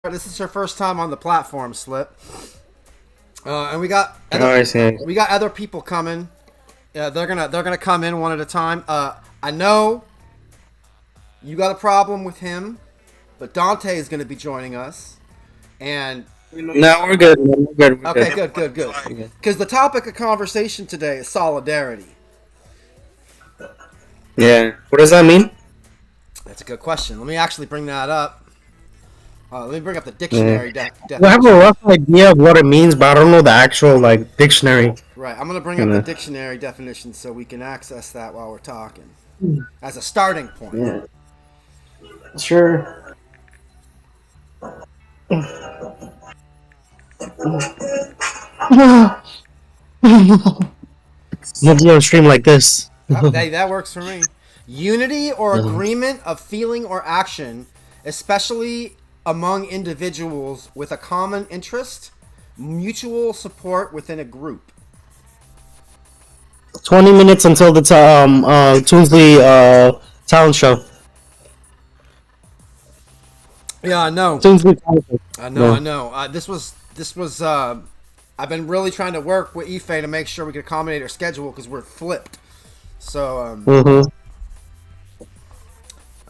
This is her first time on the platform, Slip. And we got other people coming. They're gonna come in one at a time. I know you got a problem with him, but Dante is gonna be joining us. And No, we're good. Man. We're good. We're okay, good. good. Okay. Because the topic of conversation today is solidarity. Yeah. What does that mean? That's a good question. Let me actually bring that up. Let me bring up the Yeah. dictionary We have a definition. rough idea of what it means, but I don't know the actual dictionary. Right, I'm gonna bring up the Kinda. dictionary definition so we can access that while we're talking as a starting point. Yeah. Sure. We'll be on stream like this. That works for me. Unity or agreement of feeling or action, especially among individuals with a common interest, mutual support within a group. 20 minutes until the Toonsley talent show. Yeah, I know. Toonsley talent show. I know. This was. I've been really trying to work with Ife to make sure we can accommodate our schedule because we're flipped. So,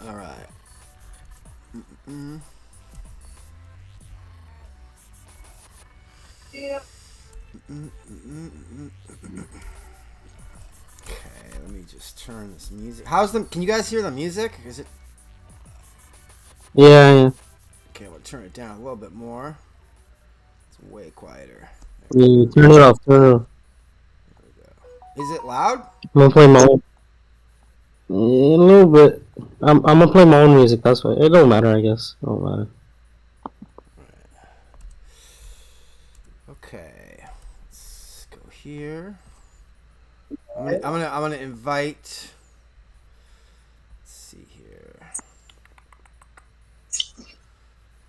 all right. Okay, let me just turn this music. How's the? Can you guys hear the music? Is it? Yeah. Okay, we'll turn it down a little bit more. It's way quieter. Yeah. Turn it off. Turn it off. Is it loud? I'm gonna play my own. Yeah, a little bit. I'm gonna play my own music. That's why it don't matter. I guess it don't matter. Okay, let's go here. I'm gonna invite. Let's see here.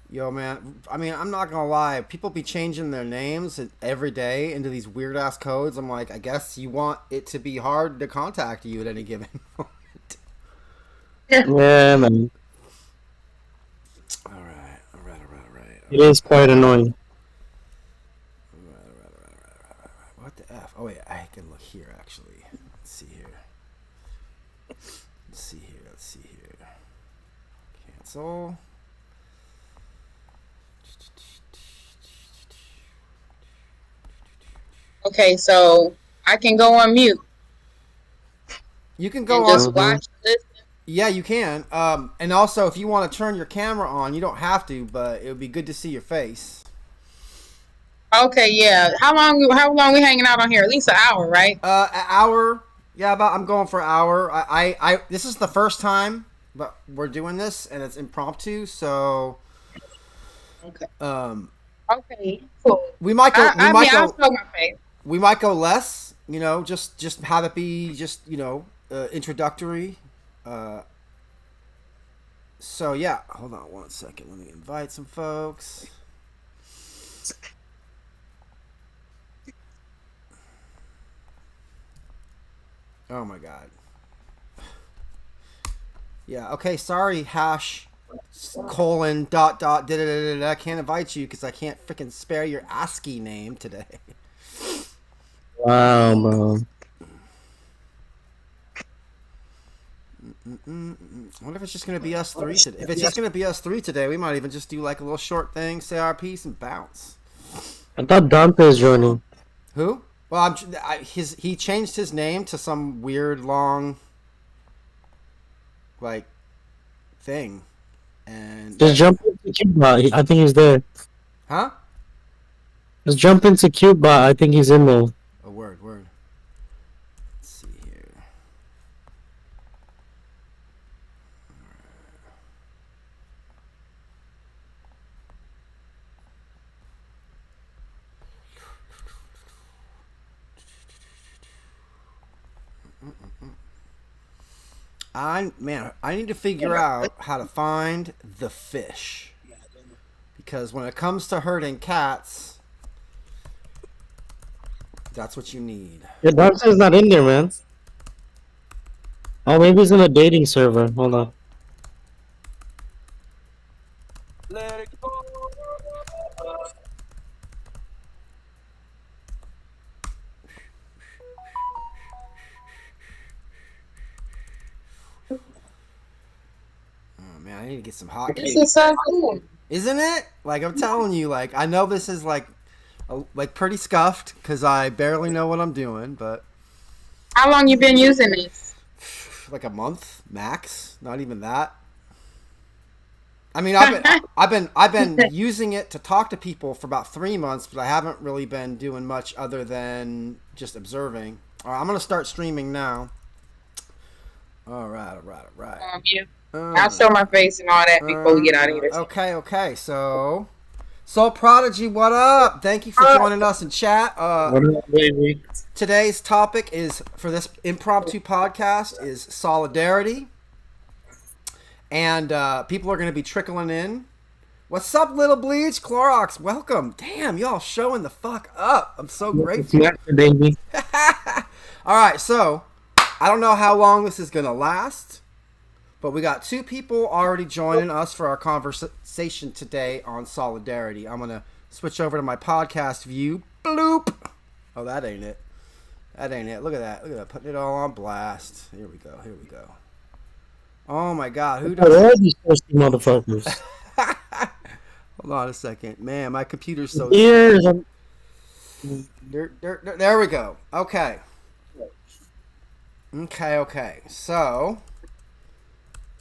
Yo, man. I mean, I'm not gonna lie. People be changing their names every day into these weird ass codes. I'm like, I guess you want it to be hard to contact you at any given moment. Yeah, man. All right. It is quite annoying. What the F? Oh, wait, I can look here, actually. Let's see here. Cancel. Okay, so I can go on mute You can go and on. just watch this. Yeah, you can. And also, if you want to turn your camera on, you don't have to, but it would be good to see your face. Okay, yeah. How long we hanging out on here? At least an hour, right? An hour. Yeah, I'm going for an hour. This is the first time, but we're doing this, and it's impromptu, so. Okay. Okay, cool. We might go. I'll show my face. We might go less. Just have it be just introductory. So yeah, hold on one second. Let me invite some folks. Oh my god. Yeah. Okay. Sorry. Hash colon dot dot da da da da. I can't invite you because I can't freaking spare your ASCII name today. Wow, bro. I wonder if it's just gonna be us three today. If it's just gonna be us three today, we might even just do like a little short thing, say our piece, and bounce. I thought Dante is joining. Who? Well, he changed his name to some weird long, like, thing, and Just jump into Cubebot. I think he's there. huh? Just jump into Cubebot. I think he's in there. A word. Let's see here. I need to figure out how to find the fish. Because when it comes to herding cats, that's what you need. Yeah, Dante's not in there, man. Oh, maybe he's in a dating server. Hold on. Let it go. to get some hot This is so cool. Isn't it? Like, I'm telling you, like, I know this is like pretty scuffed because I barely know what I'm doing, but How long you been using this? like a month max, not even that. I mean, I've been using it to talk to people for about 3 months, but I haven't really been doing much other than just observing. All right, I'm gonna start streaming now. All right. Yeah. I'll show my face and all that before we get out of here. Okay. So, Soul Prodigy, what up? Thank you for joining us in chat. What up, baby? Today's topic is for this impromptu podcast is solidarity. And people are going to be trickling in. What's up, Little Bleach? Clorox, welcome. Damn, y'all showing the fuck up. I'm so grateful. Baby. All right, so I don't know how long this is going to last, but we got 2 people already joining us for our conversation today on solidarity. I'm going to switch over to my podcast view. Bloop. Oh, that ain't it. Look at that. Putting it all on blast. Here we go. Oh my God, who does all these thirsty motherfuckers? Hold on a second. Man, my computer's so... Years. There we go. Okay. So,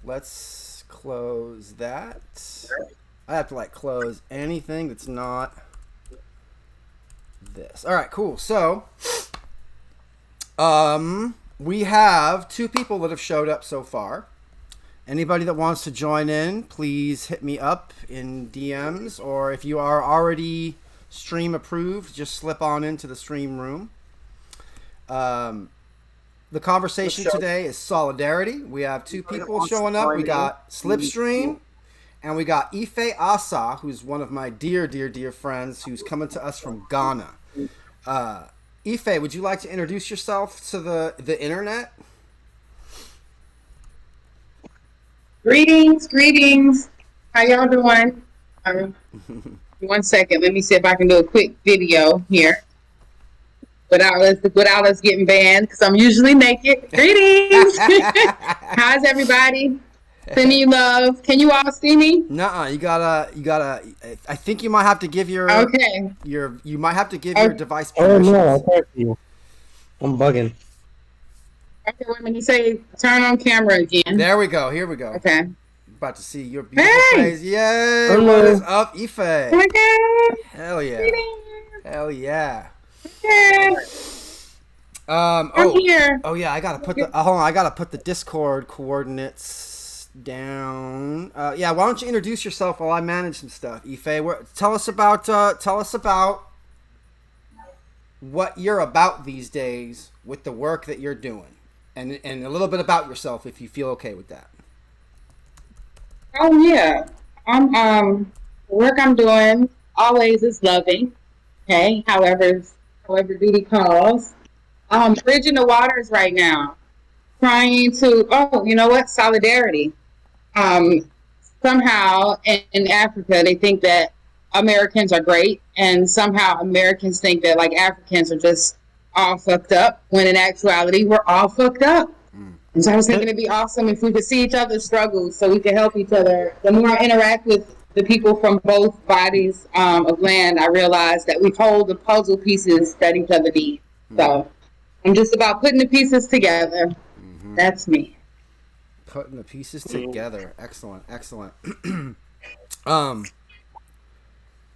let's close that. I have to, like, close anything that's not this. All right, cool. So, we have 2 people that have showed up so far. Anybody that wants to join in, please hit me up in DMs, or if you are already stream approved, just slip on into the stream room. The conversation today is solidarity. We have 2 people showing up. We got Slipstream, and we got Ife Asa, who's one of my dear friends, who's coming to us from Ghana. Ife, would you like to introduce yourself to the internet? Greetings. How y'all doing? 1 second. Let me see if I can do a quick video here without us getting banned, because I'm usually naked. Greetings. How's everybody? Sending you love. Can you all see me? Nuh-uh. You gotta. I think you might have to give your. Okay. You might have to give your device Oh permission. no, I can't see you. I'm bugging. Okay, wait a minute. You say turn on camera again. There we go. Here we go. Okay. About to see your beautiful face. Yay! Hello. What is up, Ife? Oh my God. Hell yeah! Greetings. Hell yeah! Okay. I'm here. Oh yeah, I gotta put the hold on. I gotta put the Discord coordinates down. Yeah, why don't you introduce yourself while I manage some stuff, Ife? Tell us about what you're about these days with the work that you're doing, and a little bit about yourself if you feel okay with that. Oh yeah. The work I'm doing always is loving. Okay. However duty calls. Bridging the waters right now. Trying to you know what? Solidarity. Somehow in Africa they think that Americans are great, and somehow Americans think that like Africans are just all fucked up, when in actuality we're all fucked up. And so I was thinking it'd be awesome if we could see each other's struggles so we could help each other. The more I interact with the people from both bodies of land, I realize that we hold the puzzle pieces that each other need. So I'm just about putting the pieces together. That's me. Putting the pieces together. Excellent.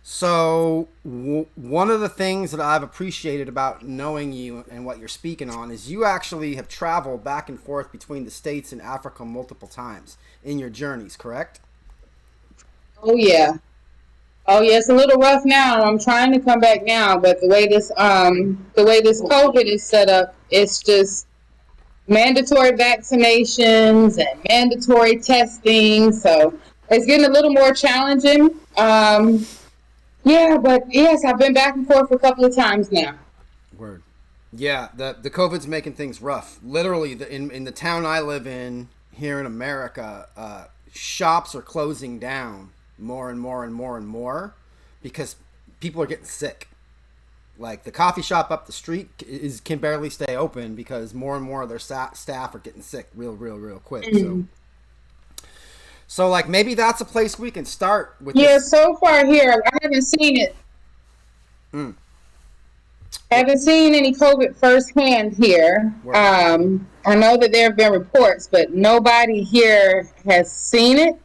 So one of the things that I've appreciated about knowing you and what you're speaking on is you actually have traveled back and forth between the States and Africa multiple times in your journeys, correct? Oh yeah. It's a little rough now. I'm trying to come back now, but the way this COVID is set up, it's just mandatory vaccinations and mandatory testing. So it's getting a little more challenging. Yeah, but yes, I've been back and forth a couple of times now. Word. Yeah, the COVID's making things rough. Literally, in the town I live in here in America, shops are closing down more and more because people are getting sick. Like the coffee shop up the street can barely stay open because more and more of their staff are getting sick real quick. So like maybe that's a place we can start with. Yeah, this. so far here, I haven't seen it. Mm. I haven't seen any COVID firsthand here. I know that there have been reports, but nobody here has seen it.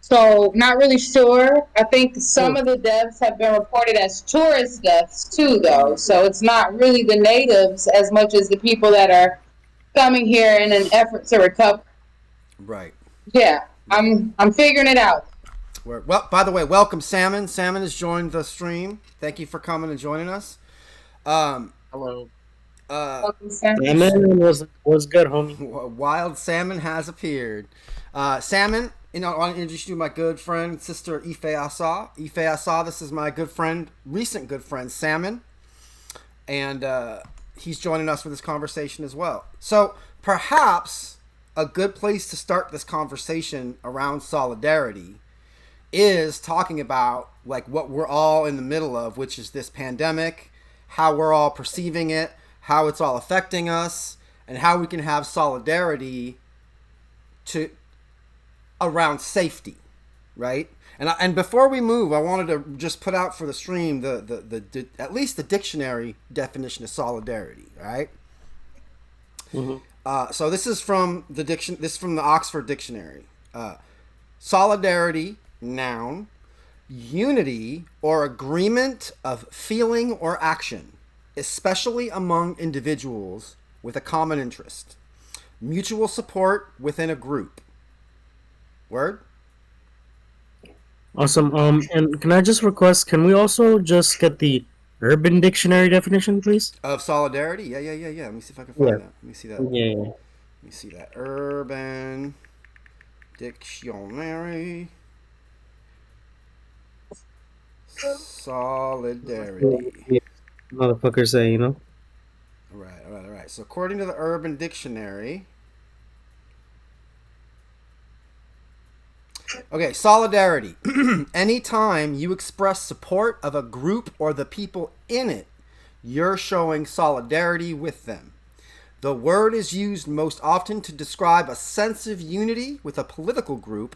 So not really sure. I think some of the deaths have been reported as tourist deaths too, though. So it's not really the natives as much as the people that are coming here in an effort to recover. Right. Yeah, I'm figuring it out. Well, by the way, welcome Salmon. Salmon has joined the stream. Thank you for coming and joining us. Hello. Salmon was good, homie. Wild Salmon has appeared. Salmon, I want to introduce you to my good friend, sister Ife Asa. Ife Asa, this is my good friend, recent good friend, Salmon. And he's joining us for this conversation as well. So perhaps a good place to start this conversation around solidarity is talking about like what we're all in the middle of, which is this pandemic, how we're all perceiving it, how it's all affecting us, and how we can have solidarity to around safety, right? And before we move, I wanted to just put out for the stream the at least the dictionary definition of solidarity, right? So this is from the This is from the Oxford Dictionary. Solidarity, noun, unity or agreement of feeling or action, especially among individuals with a common interest. Mutual support within a group. Word? Awesome. And can I just request? Can we also just get the Urban Dictionary definition, please? Of solidarity? Yeah. Let me see if I can find that. Let me see that. Yeah. Let me see that. Urban Dictionary. Solidarity. Yeah. Motherfuckers say, you know. All right. So according to the Urban Dictionary, okay, solidarity. Anytime you express support of a group or the people in it, you're showing solidarity with them. The word is used most often to describe a sense of unity with a political group,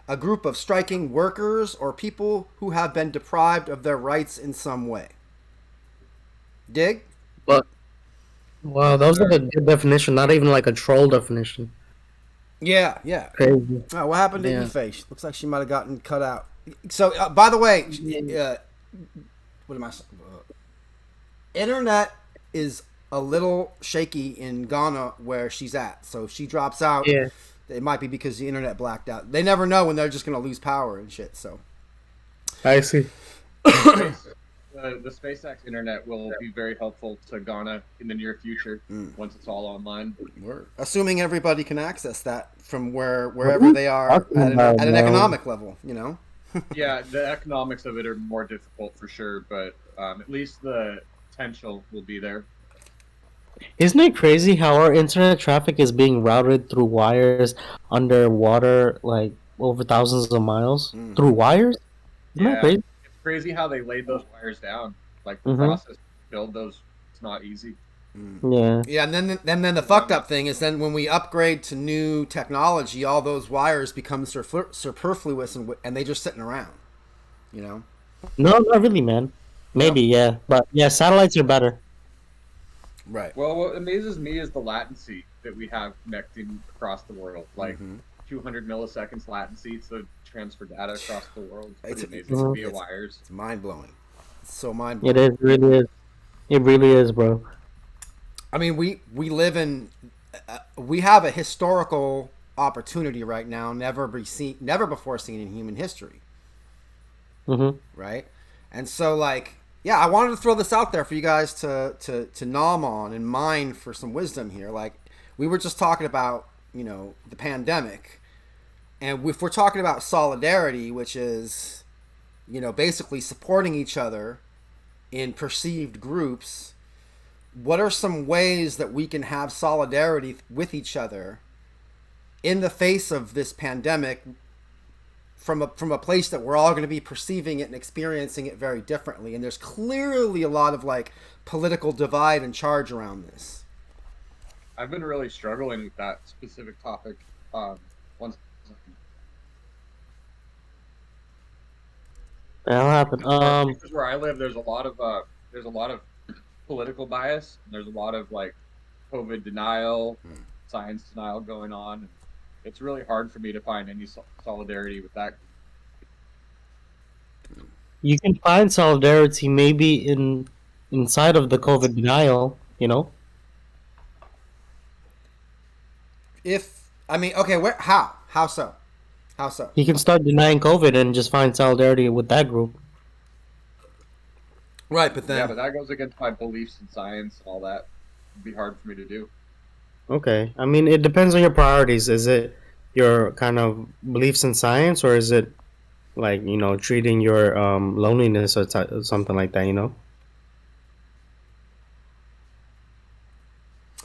a group of striking workers or people who have been deprived of their rights in some way. Dig? But wow, that was like a good definition, not even like a troll definition. Yeah. Crazy. Oh, what happened to E-Face? Looks like she might have gotten cut out. So, by the way, what am I saying? Internet is a little shaky in Ghana where she's at. So if she drops out, it might be because the internet blacked out. They never know when they're just going to lose power and shit. So I see. The SpaceX internet will be very helpful to Ghana in the near future once it's all online. Assuming everybody can access that from wherever they are at an economic level, you know? Yeah, the economics of it are more difficult for sure, but at least the potential will be there. Isn't it crazy how our internet traffic is being routed through wires underwater, like over thousands of miles through wires? Isn't that crazy? It's crazy how they laid those wires down. Like the process to build those, it's not easy. Yeah, and then the fucked up thing is then when we upgrade to new technology, all those wires become superfluous and they just sitting around, you know? No, not really, man. Maybe, yeah. But yeah, satellites are better. Right. Well, what amazes me is the latency that we have connecting across the world. Like 200 milliseconds latency to transfer data across the world. It's pretty amazing via wires. It's mind-blowing. It's so mind-blowing. It really is. It really is, bro. I mean, we live in... we have a historical opportunity right now never before seen in human history. Right? And so, like... Yeah, I wanted to throw this out there for you guys to nom on and mine for some wisdom here. Like, we were just talking about, you know, the pandemic. And if we're talking about solidarity, which is, you know, basically supporting each other in perceived groups, what are some ways that we can have solidarity with each other in the face of this pandemic from a place that we're all going to be perceiving it and experiencing it very differently? And there's clearly a lot of like political divide and charge around this. I've been really struggling with that specific topic. One That'll happen. because where I live, there's a lot of political bias. And there's a lot of like COVID denial, science denial going on. And it's really hard for me to find any solidarity with that. You can find solidarity maybe inside of the COVID denial, you know? Okay, how so? How so? You can start denying COVID and just find solidarity with that group. Right, but then yeah, but that goes against my beliefs in science and all that. It'd be hard for me to do. Okay, I mean, it depends on your priorities. Is it your kind of beliefs in science, or is it like, you know, treating your loneliness or something like that, you know?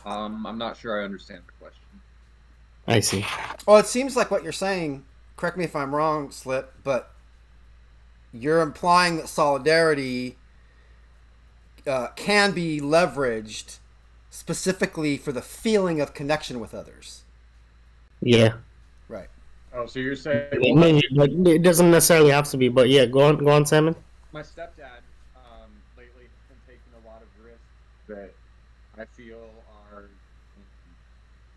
I'm not sure I understand the question. I see. Well, it seems like what you're saying, correct me if I'm wrong, Slip, but you're implying that solidarity can be leveraged specifically for the feeling of connection with others. Yeah. Right. Oh, so you're saying it doesn't necessarily have to be, but yeah, go on, Salmon. My stepdad lately has been taking a lot of risks that I feel are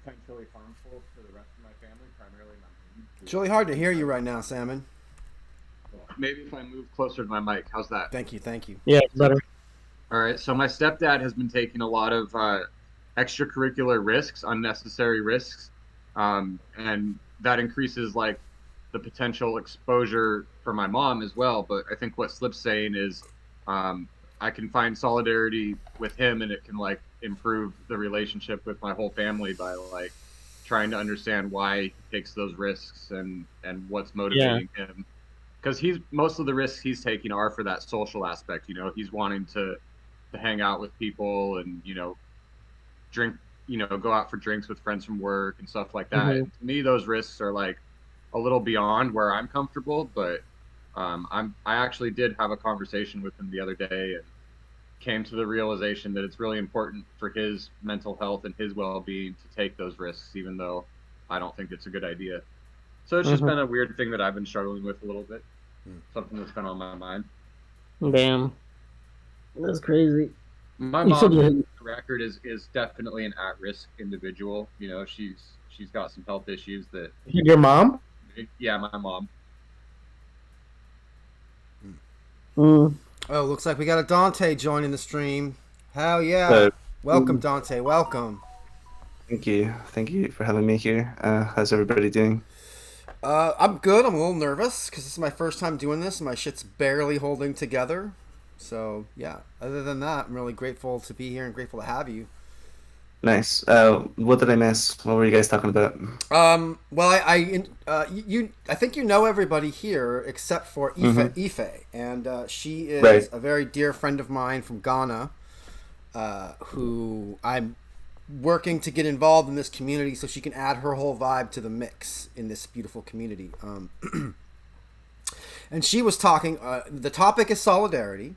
potentially harmful to the rest of my family, primarily my mom. It's really hard to hear you right now, Salmon. Maybe if I move closer to my mic, how's that? Thank you. Yeah, better. All right, so my stepdad has been taking a lot of extracurricular risks, unnecessary risks, and that increases like the potential exposure for my mom as well. But I think what Slip's saying is I can find solidarity with him, and it can like improve the relationship with my whole family by like trying to understand why he takes those risks and what's motivating him. Because most of the risks he's taking are for that social aspect. You know, he's wanting to hang out with people and, you know, drink, you know, go out for drinks with friends from work and stuff like that. Mm-hmm. And to me, those risks are like a little beyond where I'm comfortable, but I actually did have a conversation with him the other day and came to the realization that it's really important for his mental health and his well-being to take those risks, even though I don't think it's a good idea. So it's just been a weird thing that I've been struggling with a little bit. Something that's been on my mind. Damn. That's crazy. My mom, the record, is definitely an at-risk individual. You know, she's got some health issues that. Your mom? Yeah, my mom. Oh, looks like we got a Dante joining the stream. Hell yeah! Welcome, Dante. Welcome. Thank you for having me here. How's everybody doing? I'm good. I'm a little nervous because this is my first time doing this and my shit's barely holding together. So, yeah. Other than that, I'm really grateful to be here and grateful to have you. Nice. What did I miss? What were you guys talking about? Well, I think you know everybody here except for Ife. And she is a very dear friend of mine from Ghana who I'm working to get involved in this community so she can add her whole vibe to the mix in this beautiful community. And she was talking, the topic is solidarity.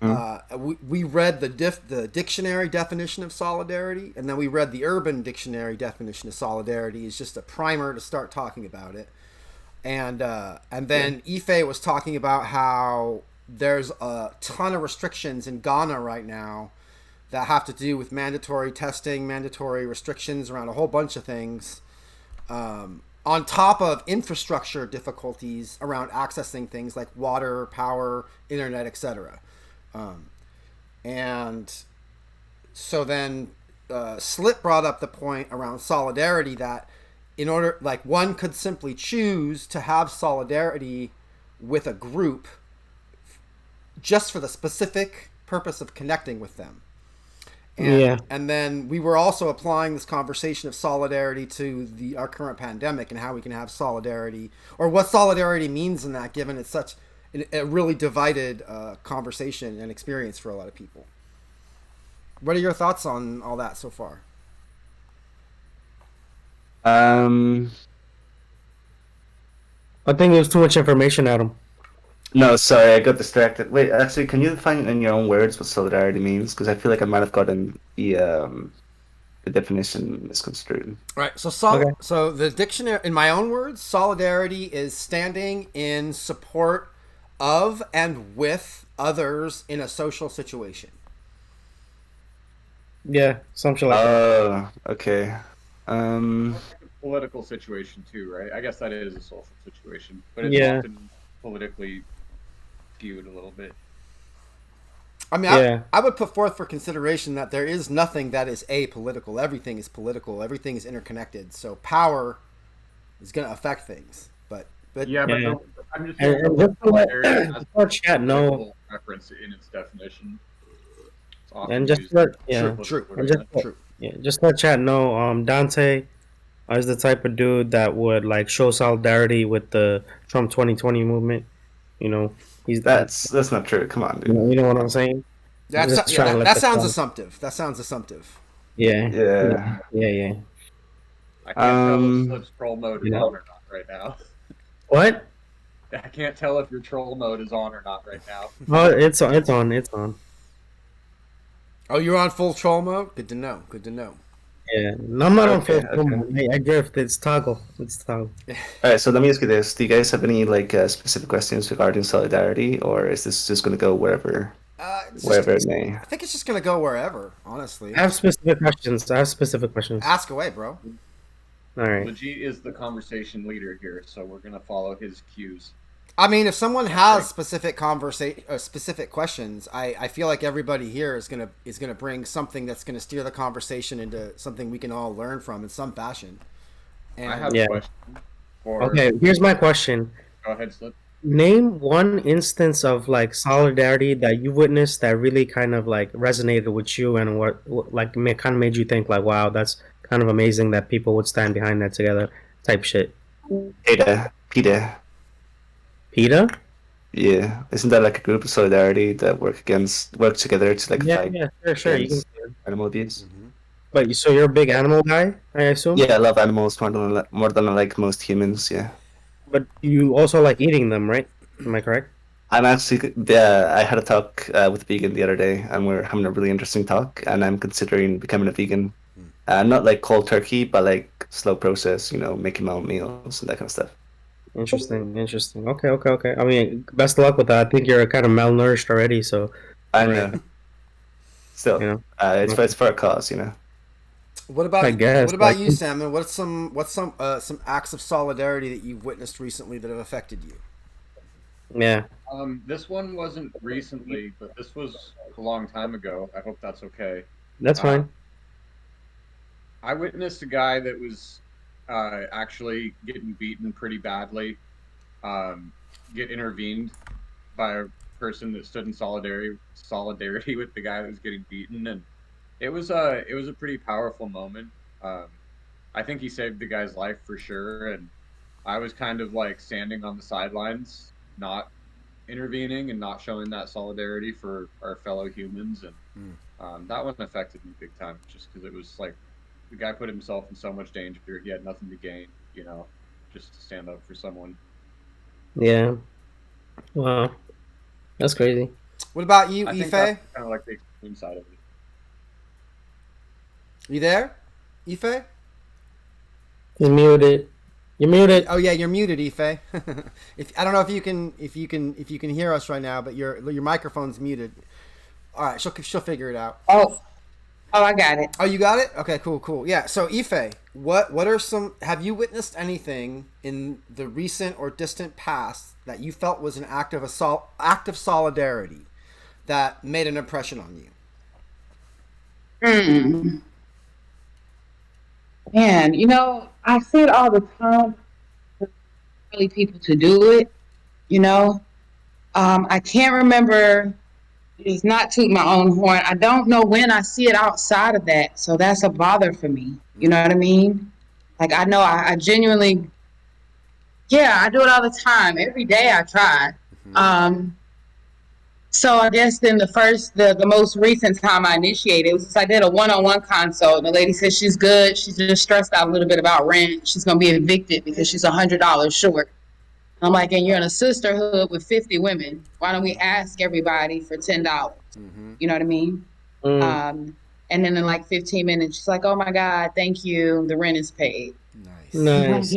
We read the dictionary definition of solidarity, and then we read the Urban Dictionary definition of solidarity. Is just a primer to start talking about it. And then Ife was talking about how there's a ton of restrictions in Ghana right now that have to do with mandatory testing, mandatory restrictions around a whole bunch of things, on top of infrastructure difficulties around accessing things like water, power, internet, etc. And so then Slip brought up the point around solidarity that in order, like, one could simply choose to have solidarity with a group just for the specific purpose of connecting with them. And then we were also applying this conversation of solidarity to our current pandemic and how we can have solidarity, or what solidarity means in that, given it's such a really divided conversation and experience for a lot of people. What are your thoughts on all that so far? I think there's too much information, Adam. No, sorry, I got distracted. Wait, actually, can you define in your own words what solidarity means? Because I feel like I might have gotten the the definition misconstrued. Right. So Okay. so the dictionary, in my own words, solidarity is standing in support of and with others in a social situation. Yeah, something like that. Oh, okay. Political situation too, right? I guess that is a social situation, but it's Yeah. often politically skewed a little bit. I mean, Yeah. I would put forth for consideration that there is nothing that is apolitical. Everything is political. Everything is interconnected. So power is going to affect things. But Yeah, but Yeah. I'm just And saying just to let solidarity has our chat know, political reference in its definition. It's often and just used let in yeah, true, political and just arena. true. yeah, just let chat know. Dante is the type of dude that would like show solidarity with the Trump 2020 movement. You know, he's That's not true. Come on, you dude. know what I'm saying. Just Yeah, trying to let that the sounds chat. assumptive. That sounds assumptive. Yeah, Yeah. yeah. I can't tell if Um. Slip's troll mode You is know. on or not right now. What? I can't tell if your troll mode is on or not right now. Oh, it's on. It's on. It's on. Oh, you're on full troll mode? Good to know. Good to know. Yeah, no, I'm not on full. Okay. I drift. It's toggle. It's toggle. All right. So let me ask you this: do you guys have any like specific questions regarding solidarity, or is this just going to go wherever it may? I think it's just going to go wherever, honestly. I have specific questions. Ask away, bro. All right. Legit is the conversation leader here, so we're gonna follow his cues. I mean, if someone has specific questions, I feel like everybody here is gonna bring something that's gonna steer the conversation into something we can all learn from in some fashion. And I have Yeah. a question. Okay, here's my question. Go ahead, Slip. Name one instance of like solidarity that you witnessed that really kind of like resonated with you, and what like kind of made you think like, wow, that's kind of amazing that people would stand behind that together, type shit. PETA. PETA? Yeah, isn't that like a group of solidarity that work together to like Yeah, fight sure. You can. against animal abuse? But so you're a big animal guy, I assume. Yeah, I love animals more than I like most humans. Yeah, But you also like eating them, right? Am I correct? I'm actually yeah. I had a talk with a vegan the other day, and we're having a really interesting talk. And I'm considering becoming a vegan. Not like cold turkey, but like slow process. You know, making my own meals and that kind of stuff. Interesting. Okay. I mean, best of luck with that. I think you're kind of malnourished already, so I know. Still, you know. it's for a cause, you know. what about I guess, what about like- you, Salmon? What's some acts of solidarity that you've witnessed recently that have affected you? Yeah. This one wasn't recently, but this was a long time ago. I hope that's okay. That's fine. I witnessed a guy that was actually getting beaten pretty badly, get intervened by a person that stood in solidarity with the guy that was getting beaten, and it was a pretty powerful moment. I think he saved the guy's life for sure, and I was kind of like standing on the sidelines, not intervening and not showing that solidarity for our fellow humans, and that one affected me big time, just because it was like the guy put himself in so much danger. He had nothing to gain, you know, just to stand up for someone. Yeah. Wow. That's crazy. What about you, I think Ife? that's kind of like the extreme side of it. You there, Ife? You're muted. You're muted. Oh yeah, you're muted, Ife. I don't know if you can hear us right now, but your microphone's muted. All right, she'll figure it out. Oh, I got it. Oh, you got it? Okay, cool. Yeah. So Ife, what are some? Have you witnessed anything in the recent or distant past that you felt was an act of solidarity that made an impression on you? Man, you know, I see it all the time. Really, people to do it. You know, I can't remember. It's not toot my own horn. I don't know when I see it outside of that, so that's a bother for me. You know what I mean? Like I know I genuinely, yeah, I do it all the time. Every day I try. So I guess then the most recent time I initiated, it was just I did a one-on-one consult, and the lady said she's good. She's just stressed out a little bit about rent. She's gonna be evicted because she's $100 short. I'm like, and you're in a sisterhood with 50 women. Why don't we ask everybody for $10? You know what I mean? And then in like 15 minutes, she's like, "Oh my God, thank you. The rent is paid." Nice.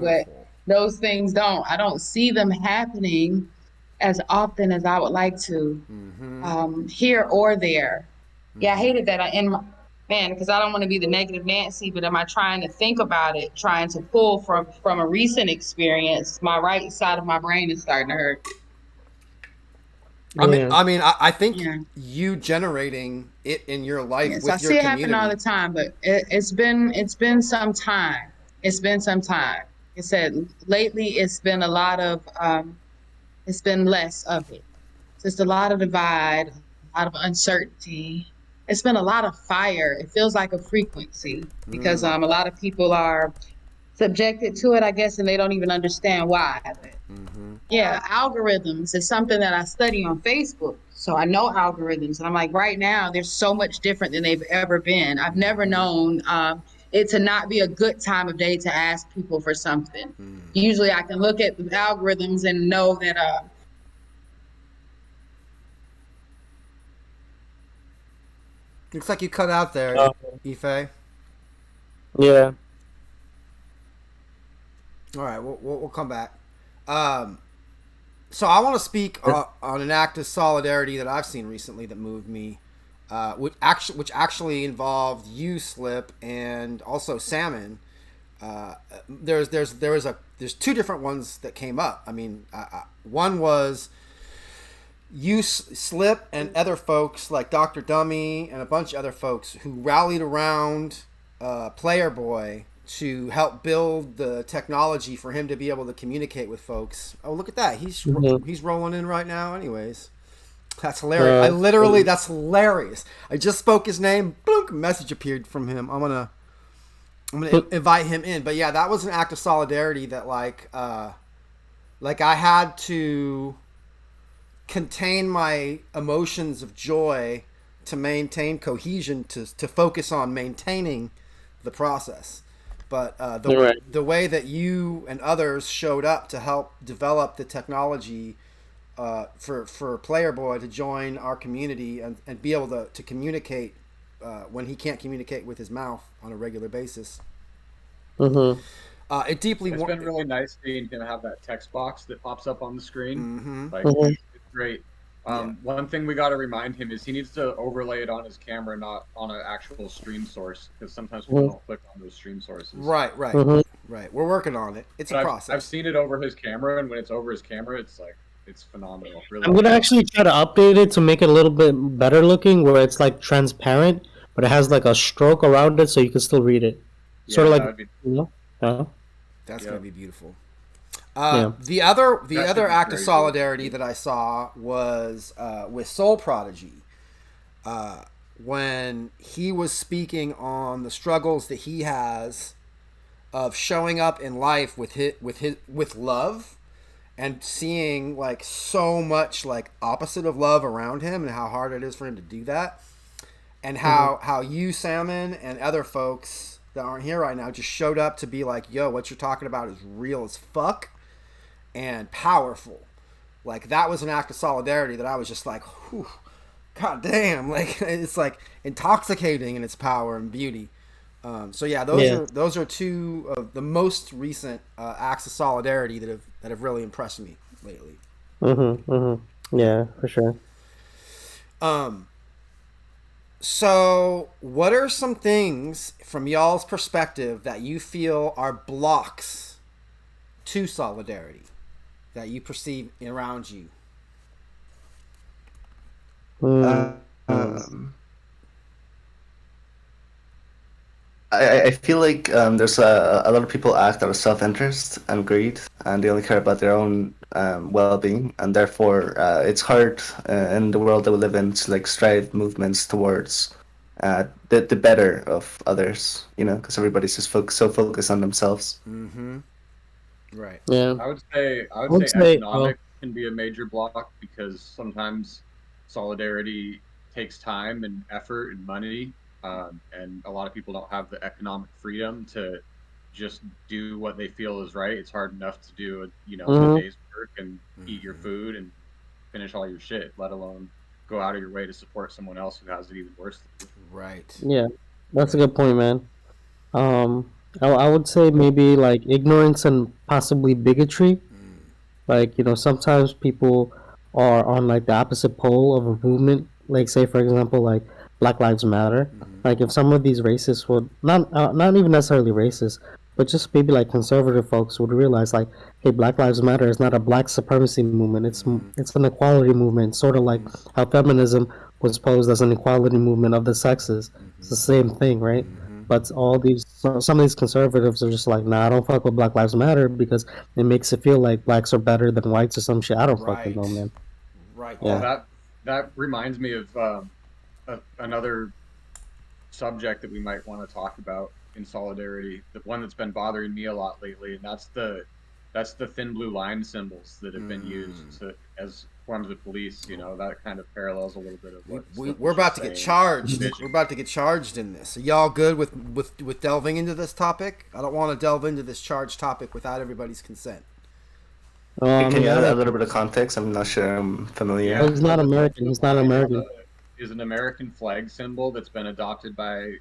But those things I don't see them happening as often as I would like to, here or there. Yeah, I hated that. Man, because I don't want to be the negative Nancy, but am I trying to think about it, trying to pull from a recent experience? My right side of my brain is starting to hurt. I think Yeah. you generating it in your life Yes, I with your see it happen all community. the time, but it's been some time. It's been some time. Like I said, lately it's been a lot of it's been less of it. Just a lot of divide, a lot of uncertainty. It's been a lot of fire. It feels like a frequency because a lot of people are subjected to it, I guess, and they don't even understand why. But yeah, algorithms is something that I study on Facebook. So I know algorithms. And I'm like, right now, they're so much different than they've ever been. I've never known it to not be a good time of day to ask people for something. Usually I can look at the algorithms and know that Looks like you cut out there, Ife. Yeah. All right, we'll come back. So I want to speak on an act of solidarity that I've seen recently that moved me, which actually involved you, Slip, and also Salmon. There's two different ones that came up. I mean, one was you, Slip, and other folks like Dr. Dummy and a bunch of other folks who rallied around Player Boy to help build the technology for him to be able to communicate with folks. Oh, look at that. He's rolling in right now anyways. That's hilarious. That's hilarious. I just spoke his name. Boom, message appeared from him. I'm gonna invite him in. But yeah, that was an act of solidarity that like I had to contain my emotions of joy to maintain cohesion, to focus on maintaining the process. But the way that you and others showed up to help develop the technology for Player Boy to join our community and be able to communicate when he can't communicate with his mouth on a regular basis. It's been really nice seeing him have that text box that pops up on the screen. It's great. One thing we got to remind him is he needs to overlay it on his camera, not on an actual stream source, because sometimes people don't click on those stream sources. Right. We're working on it. It's a process. I've seen it over his camera, and when it's over his camera, it's phenomenal. Really, I'm gonna actually try to update it to make it a little bit better looking, where it's like transparent, but it has like a stroke around it, so you can still read it. Sort of like, that's gonna be beautiful. The other act of solidarity that I saw was with Soul Prodigy, when he was speaking on the struggles that he has of showing up in life with love, and seeing like so much like opposite of love around him, and how hard it is for him to do that, and how you, Salmon, and other folks that aren't here right now just showed up to be like, yo, what you're talking about is real as fuck and powerful. Like, that was an act of solidarity that I was just like, whew, god damn, like it's like intoxicating in its power and beauty. So yeah, those are two of the most recent acts of solidarity that have really impressed me lately. Yeah, for sure. So what are some things from y'all's perspective that you feel are blocks to solidarity that you perceive around you? I feel like there's a lot of people act out of self-interest and greed, and they only care about their own well-being, and therefore it's hard in the world that we live in to like strive movements towards the better of others, because everybody's just so focused on themselves. Right. Yeah. I would say economic can be a major block, because sometimes solidarity takes time and effort and money. And a lot of people don't have the economic freedom to just do what they feel is right. It's hard enough to do, a day's work and eat your food and finish all your shit, let alone go out of your way to support someone else who has it even worse than you. Right. Yeah, that's a good point, man. I would say maybe like ignorance and possibly bigotry. Like, sometimes people are on like the opposite pole of a movement. Like, say for example, like Black Lives Matter. Like, if some of these racists would not even necessarily racist, but just maybe like conservative folks would realize like, hey, Black Lives Matter is not a black supremacy movement. It's an equality movement, sort of like how feminism was posed as an equality movement of the sexes. It's the same thing, right? But some of these conservatives are just like, nah, I don't fuck with Black Lives Matter because it makes it feel like blacks are better than whites or some shit. I don't fucking know, man. Right. Yeah. Well, that reminds me of another subject that we might want to talk about in solidarity. The one that's been bothering me a lot lately, and that's the thin blue line symbols that have been used as forms of police. That kind of parallels a little bit of what we're about to get charged. We're about to get charged in this. Are y'all good with delving into this topic? I don't want to delve into this charged topic without everybody's consent. Can you add a little bit of context? I'm not sure I'm familiar. Yeah. He's not American. He's not American. Is an American flag symbol that's been adopted by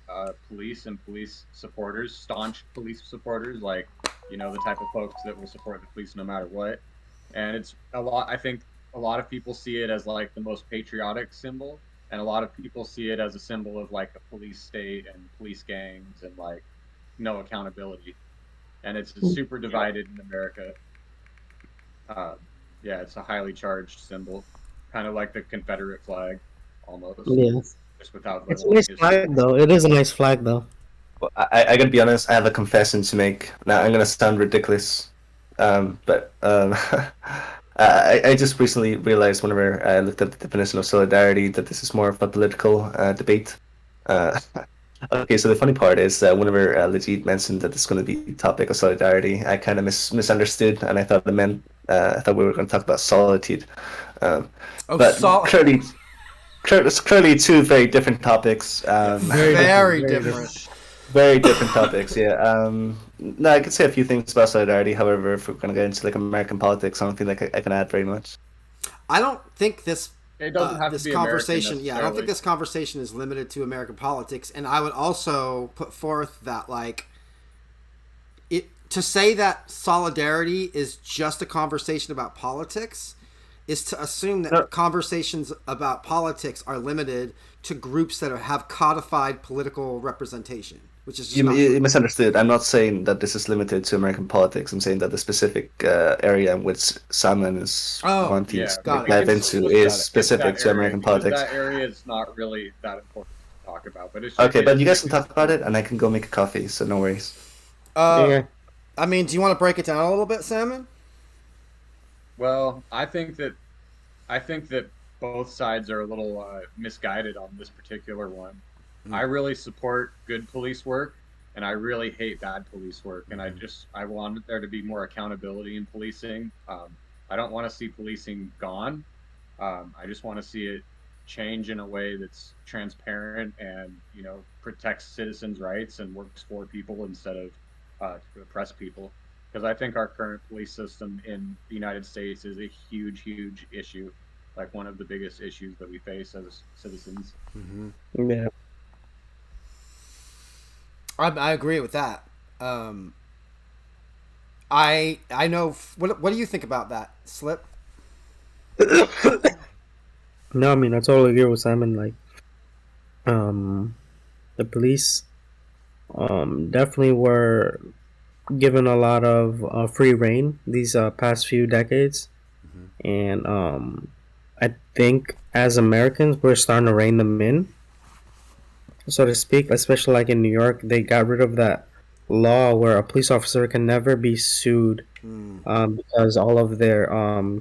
police and police supporters, staunch police supporters, like the type of folks that will support the police no matter what. And it's a lot. I think a lot of people see it as like the most patriotic symbol, and a lot of people see it as a symbol of like a police state and police gangs and like no accountability. And it's super divided in America. Yeah, it's a highly charged symbol, kind of like the Confederate flag, almost. Yeah. Just without. It's a nice flag, though. It is a nice flag, though. Well, I gotta be honest. I have a confession to make. Now I'm gonna sound ridiculous, but I just recently realized whenever I looked at the definition of solidarity that this is more of a political debate. Okay, so the funny part is whenever Legit mentioned that it's going to be topic of solidarity, I kind of misunderstood, and I thought it meant I thought we were going to talk about solitude. Clearly, it's clearly two very different topics. Very different. Very different topics. Yeah. No, I could say a few things about solidarity. However, if we're going to get into like American politics, I don't think I can add very much. I don't think this. It doesn't have this to be conversation. Yeah, I don't think this conversation is limited to American politics, and I would also put forth that to say that solidarity is just a conversation about politics is to assume that conversations about politics are limited to groups that have codified political representation, which is you misunderstood. I'm not saying that this is limited to American politics. I'm saying that the specific area in which Salmon is wanting to dive into is specific to American politics. That area is not really that important to talk about, but it's okay. But you guys can talk about it, and I can go make a coffee, so no worries. I mean, do you want to break it down a little bit, Salmon? Well, I think that both sides are a little misguided on this particular one. I really support good police work, and I really hate bad police work. And I want there to be more accountability in policing. I don't want to see policing gone. I just want to see it change in a way that's transparent and protects citizens' rights and works for people instead of to oppress people. Because I think our current police system in the United States is a huge, huge issue. Like one of the biggest issues that we face as citizens. Mm-hmm. Yeah. I agree with that. I know. What do you think about that, Slip? No, I mean I totally agree with Simon. Like, the police, definitely were given a lot of free reign these past few decades, and I think as Americans we're starting to rein them in, so to speak. Especially like in New York, they got rid of that law where a police officer can never be sued because all of their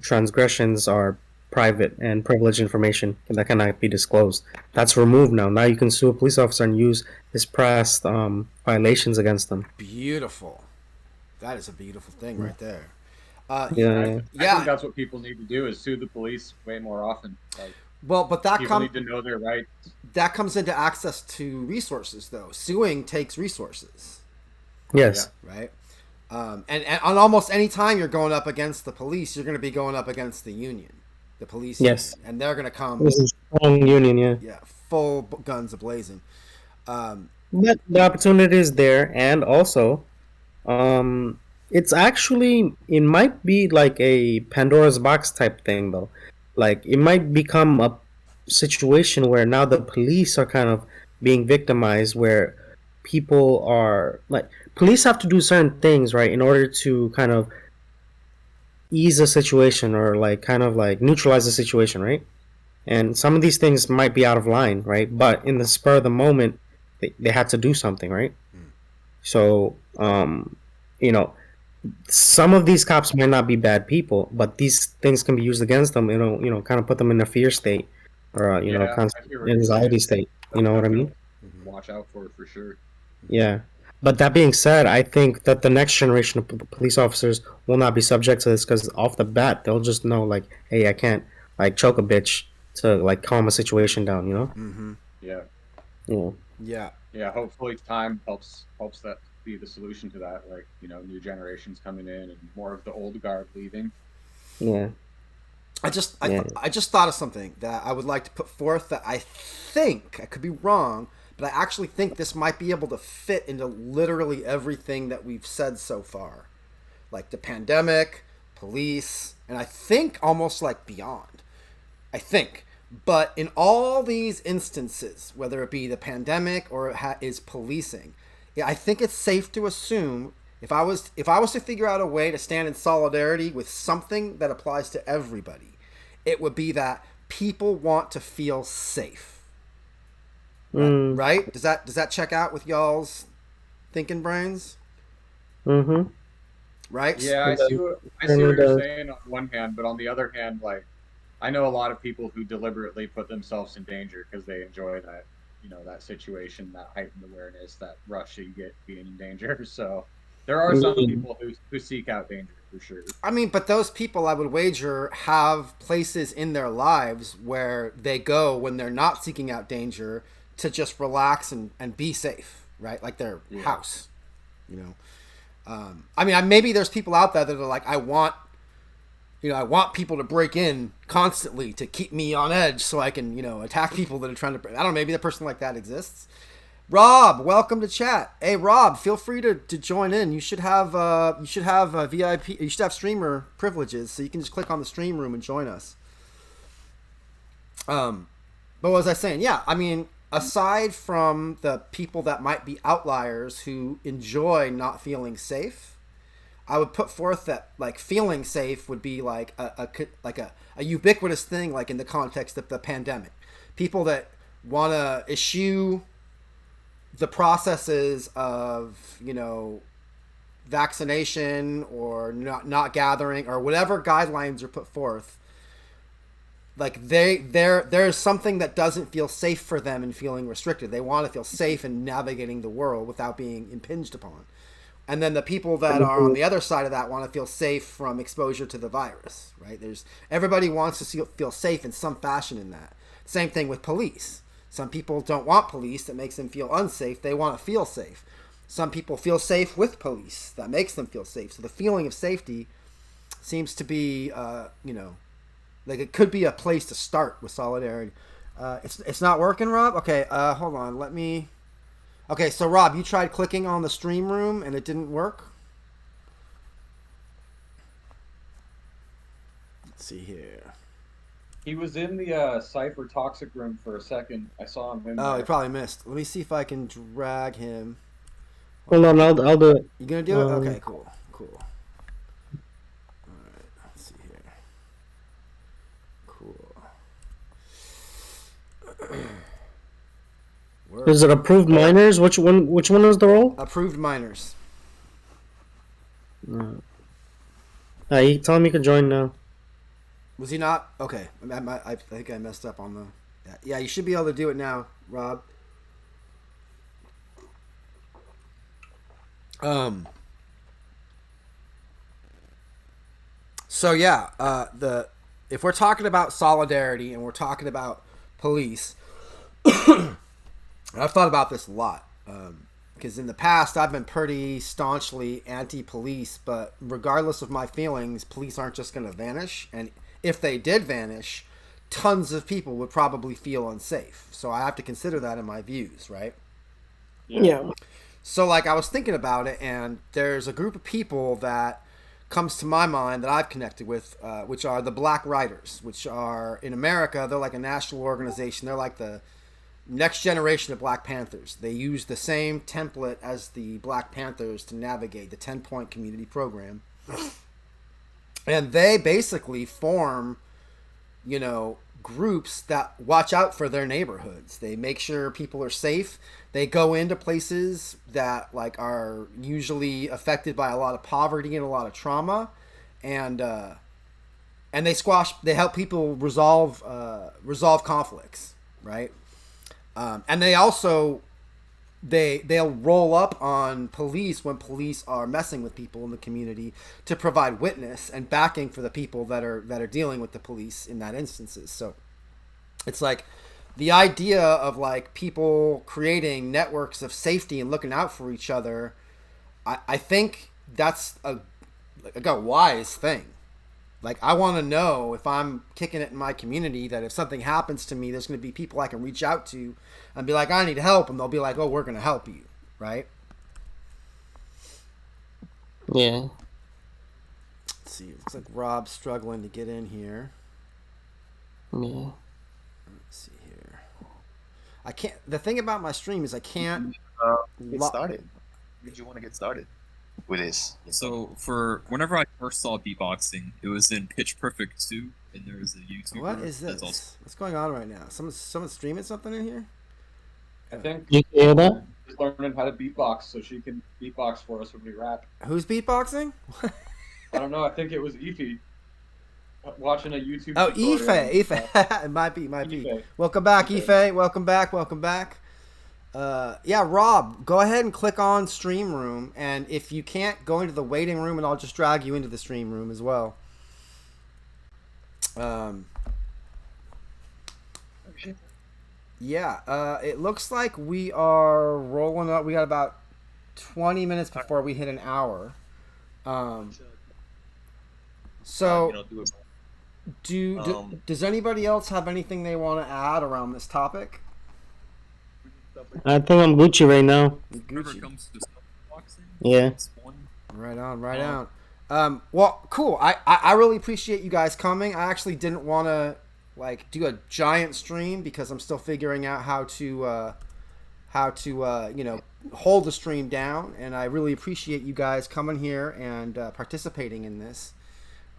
transgressions are private and privileged information that cannot be disclosed. That's removed now. Now you can sue a police officer and use his past violations against them. Beautiful. That is a beautiful thing right there. I think that's what people need to do is sue the police way more often. But that people need to know their rights. That comes into access to resources, though. Suing takes resources. Yes. Yeah, right. And on almost any time you're going up against the police, you're going to be going up against the union. the police Yes. union, and they're going to come. This is a strong union, yeah. Yeah, full guns ablazing. But the opportunity is there, and also, it's actually it might be like a Pandora's box type thing, though. Like it might become a situation where now the police are kind of being victimized, where people are like police have to do certain things, right, in order to kind of ease a situation or like kind of like neutralize the situation, right? And some of these things might be out of line, right? But in the spur of the moment, they had to do something, right? So, you know, some of these cops might not be bad people, but these things can be used against them. Kind of put them in a fear state or constant anxiety state. You know what I mean? Watch out for sure. Yeah. But that being said, I think that the next generation of police officers will not be subject to this because off the bat they'll just know like, hey, I can't like choke a bitch to like calm a situation down. You know? Mm-hmm. Yeah. Yeah. Yeah. Yeah. Hopefully, time helps that be the solution to that. Like, new generations coming in and more of the old guard leaving. Yeah. I just thought of something that I would like to put forth that I think I could be wrong, but I actually think this might be able to fit into literally everything that we've said so far, like the pandemic, police, and I think almost like beyond. I think. But in all these instances, whether it be the pandemic or it is policing, I think it's safe to assume if I was to figure out a way to stand in solidarity with something that applies to everybody, it would be that people want to feel safe. Right? Does that check out with y'all's thinking brains? Mm-hmm. Right? Yeah, I see what you're saying on one hand, but on the other hand, like, I know a lot of people who deliberately put themselves in danger because they enjoy that, that situation, that heightened awareness, that rush that you get being in danger. So there are some people who seek out danger for sure. I mean, but those people, I would wager, have places in their lives where they go when they're not seeking out danger to just relax and be safe, right? Like their house, I mean, maybe there's people out there that are like, I want people to break in constantly to keep me on edge so I can, attack people that are trying to. I don't know. Maybe a person like that exists. Rob, welcome to chat. Hey, Rob, feel free to join in. You should have VIP. You should have streamer privileges, so you can just click on the stream room and join us. But what was I saying? Yeah, I mean, aside from the people that might be outliers who enjoy not feeling safe, I would put forth that like feeling safe would be like a ubiquitous thing, like in the context of the pandemic. People that want to eschew the processes of vaccination or not gathering or whatever guidelines are put forth. Like there's something that doesn't feel safe for them in feeling restricted. They want to feel safe in navigating the world without being impinged upon. And then the people that are on the other side of that want to feel safe from exposure to the virus, right? Everybody wants to feel safe in some fashion in that. Same thing with police. Some people don't want police. That makes them feel unsafe. They want to feel safe. Some people feel safe with police. That makes them feel safe. So the feeling of safety seems to be, like it could be a place to start with solidarity. It's not working, Rob? Okay, hold on. Let me... Okay, so Rob, you tried clicking on the stream room and it didn't work? Let's see here. He was in the Cypher Toxic room for a second. I saw him in there. He probably missed. Let me see if I can drag him. Hold on, I'll do it. You gonna do it? Okay, cool. Alright, let's see here. Cool. Is it approved minors? Which one is the role? Approved minors. You tell him you can join now. Was he not? Okay. I think I messed up on the... Yeah, you should be able to do it now, Rob. So yeah, if we're talking about solidarity and we're talking about police, I've thought about this a lot. Because in the past, I've been pretty staunchly anti-police, but regardless of my feelings, police aren't just going to vanish. And if they did vanish, tons of people would probably feel unsafe. So I have to consider that in my views, right? Yeah. So like I was thinking about it, and there's a group of people that comes to my mind that I've connected with, which are the Black Riders, which are in America. They're like a national organization. They're like the next generation of Black Panthers. They use the same template as the Black Panthers to navigate the 10-point community program. And they basically form, groups that watch out for their neighborhoods. They make sure people are safe. They go into places that like are usually affected by a lot of poverty and a lot of trauma, and they help people resolve conflicts, right? And they also they'll roll up on police when police are messing with people in the community to provide witness and backing for the people that are dealing with the police in that instances. So it's like the idea of like people creating networks of safety and looking out for each other. I think that's a wise thing. Like, I want to know if I'm kicking it in my community that if something happens to me, there's going to be people I can reach out to and be like, I need help. And they'll be like, oh, we're going to help you. Right? Yeah. Let's see. Looks like Rob's struggling to get in here. Yeah. Let's see here. I can't. The thing about my stream is I can't get started. Did you want to get started with this? So for whenever I first saw beatboxing, it was in Pitch Perfect 2, and there was a YouTuber. What is this? Also... What's going on right now? Someone streaming something in here? I think you hear that? She's learning how to beatbox so she can beatbox for us when we rap. Who's beatboxing? I don't know. I think it was Efi watching a YouTube. Oh, Ife. It might be. Welcome back, Ife. Welcome back. Yeah, Rob, go ahead and click on Stream Room, and if you can't, go into the waiting room, and I'll just drag you into the Stream Room as well. Yeah, it looks like we are rolling up. We got about 20 minutes before we hit an hour. So, does anybody else have anything they want to add around this topic? I think I'm Gucci right now. Gucci. Yeah. Right on. Well, cool. I really appreciate you guys coming. I actually didn't want to like do a giant stream because I'm still figuring out how to hold the stream down, and I really appreciate you guys coming here and participating in this.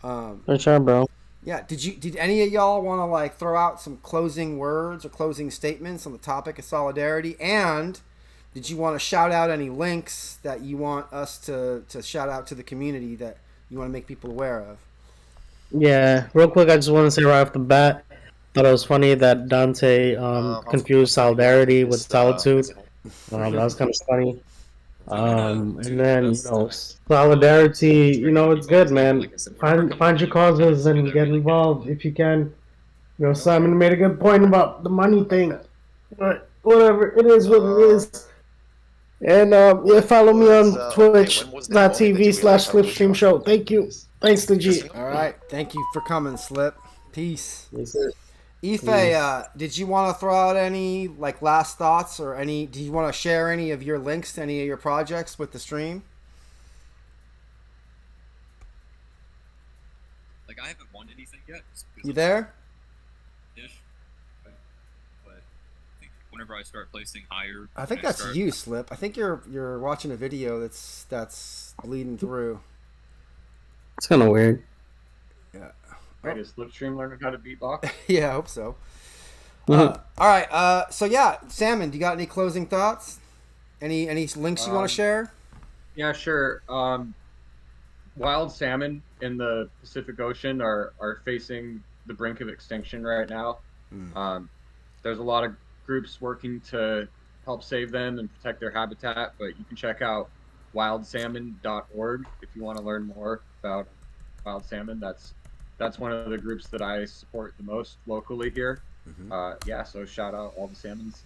For sure, bro. Yeah, did any of y'all want to like throw out some closing words or closing statements on the topic of solidarity? And did you want to shout out any links that you want us to shout out to the community that you want to make people aware of? Yeah, real quick, I just want to say right off the bat, thought it was funny that Dante confused solidarity with solitude. That was kind of funny. And then, solidarity, it's good, man. Find your causes and get involved if you can. Simon made a good point about the money thing. But whatever, it is what it is. And follow me on twitch.tv/slipstreamshow. Thank you. Thanks, Legit. All right. Thank you for coming, Slip. Peace. Yes, sir. Ife, did you want to throw out any like last thoughts or do you want to share any of your links to any of your projects with the stream? Like, I haven't won anything yet. You there? Ish. But I think whenever I start placing higher, I think that's you, Slip. I think you're watching a video that's bleeding through. It's kind of weird. Yeah. Right, is Slipstream learning how to beatbox? Yeah, I hope so. All right. So yeah, Salmon, do you got any closing thoughts? Any links you want to share? Yeah, sure. Wild salmon in the Pacific Ocean are facing the brink of extinction right now. There's a lot of groups working to help save them and protect their habitat, but you can check out wildsalmon.org if you want to learn more about wild salmon. That's one of the groups that I support the most locally here. So shout out all the salmons.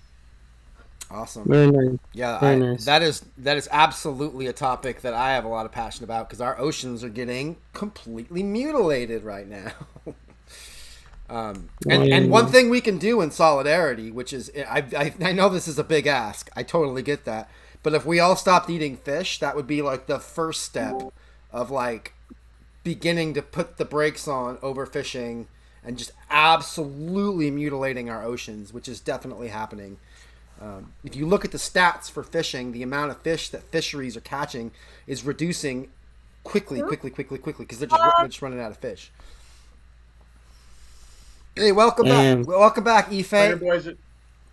Awesome. Very nice. Yeah, Very nice. that is absolutely a topic that I have a lot of passion about because our oceans are getting completely mutilated right now. And one thing we can do in solidarity, which is, I know this is a big ask. I totally get that. But if we all stopped eating fish, that would be like the first step of like beginning to put the brakes on overfishing and just absolutely mutilating our oceans, which is definitely happening. If you look at the stats for fishing, the amount of fish that fisheries are catching is reducing quickly, because they're just running out of fish. Hey, welcome back. Welcome back, Ife.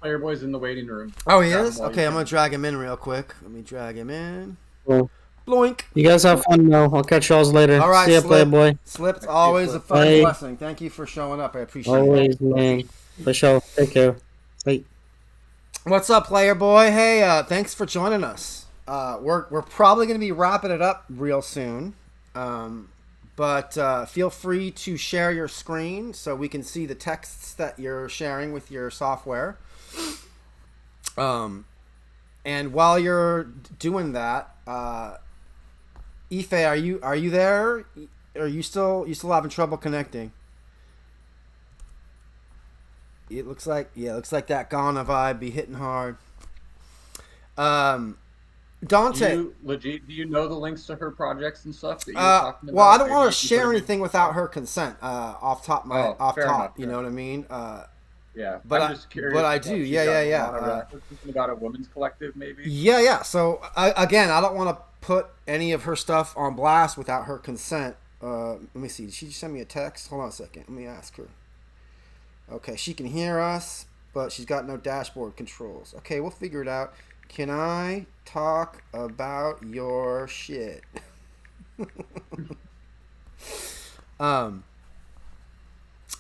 Player boy's in the waiting room. Oh, he is? Okay, I'm going to drag him in real quick. Let me drag him in. Cool. Bloink. You guys have fun now. I'll catch y'all later. All right, see ya, Playboy. Slip's always a fun blessing. Thank you for showing up. I appreciate it. Always, man. For sure. Take care. Bye. What's up, player boy? Hey, thanks for joining us. We're probably going to be wrapping it up real soon. But feel free to share your screen so we can see the texts that you're sharing with your software. And while you're doing that, Ife, are you there? Are you still having trouble connecting? It looks like that Ghana vibe be hitting hard. Dante, do you know the links to her projects and stuff that you were talking about? Well, I don't want to share anything without her consent. Off top. Enough, you know what I mean? Yeah, but I'm just curious. But I do. Yeah. Something about a women's collective, maybe. Yeah. So again, I don't want to put any of her stuff on blast without her consent. Let me see. Did she send me a text? Hold on a second. Let me ask her. Okay, she can hear us, but she's got no dashboard controls. Okay, we'll figure it out. Can I talk about your shit? While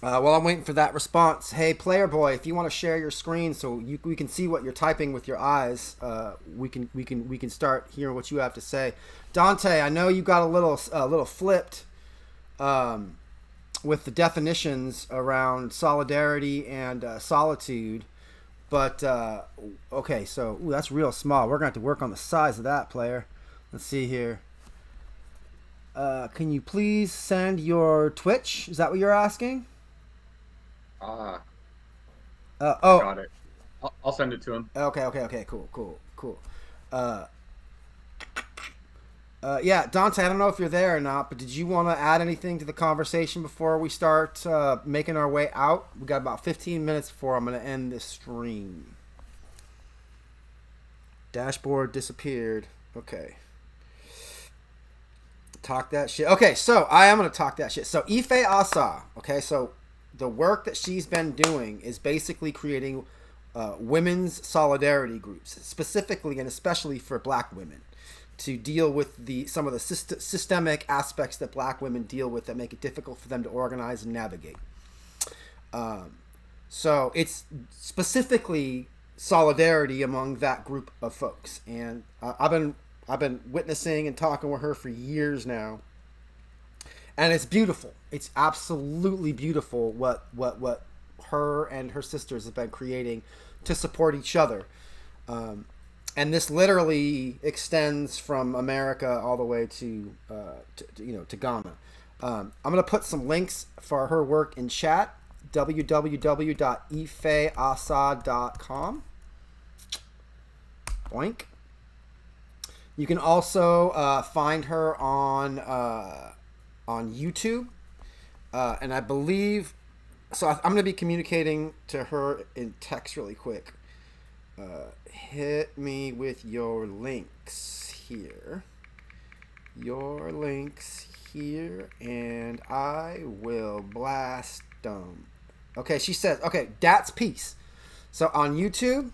I'm waiting for that response, hey player boy, if you want to share your screen so we can see what you're typing with your eyes, we can start hearing what you have to say. Dante, I know you got a little flipped with the definitions around solidarity and solitude. But, okay, so that's real small. We're going to have to work on the size of that, player. Let's see here. Can you please send your Twitch? Is that what you're asking? Oh. Got it. I'll send it to him. Okay. Cool. Yeah, Dante, I don't know if you're there or not, but did you want to add anything to the conversation before we start making our way out? We got about 15 minutes before I'm going to end this stream. Dashboard disappeared. Okay. Talk that shit. Okay, so I am going to talk that shit. So Ife Asa, okay, so the work that she's been doing is basically creating women's solidarity groups, specifically and especially for black women, to deal with some of the systemic aspects that black women deal with that make it difficult for them to organize and navigate. So it's specifically solidarity among that group of folks, and I've been witnessing and talking with her for years now, and it's beautiful. It's absolutely beautiful what her and her sisters have been creating to support each other. And this literally extends from America all the way to Ghana. I'm going to put some links for her work in chat. www.ifeasa.com. Boink. You can also find her on YouTube, and I believe. So I'm going to be communicating to her in text really quick. Hit me with your links here. And I will blast them. Okay, she says, okay, that's peace. So on YouTube,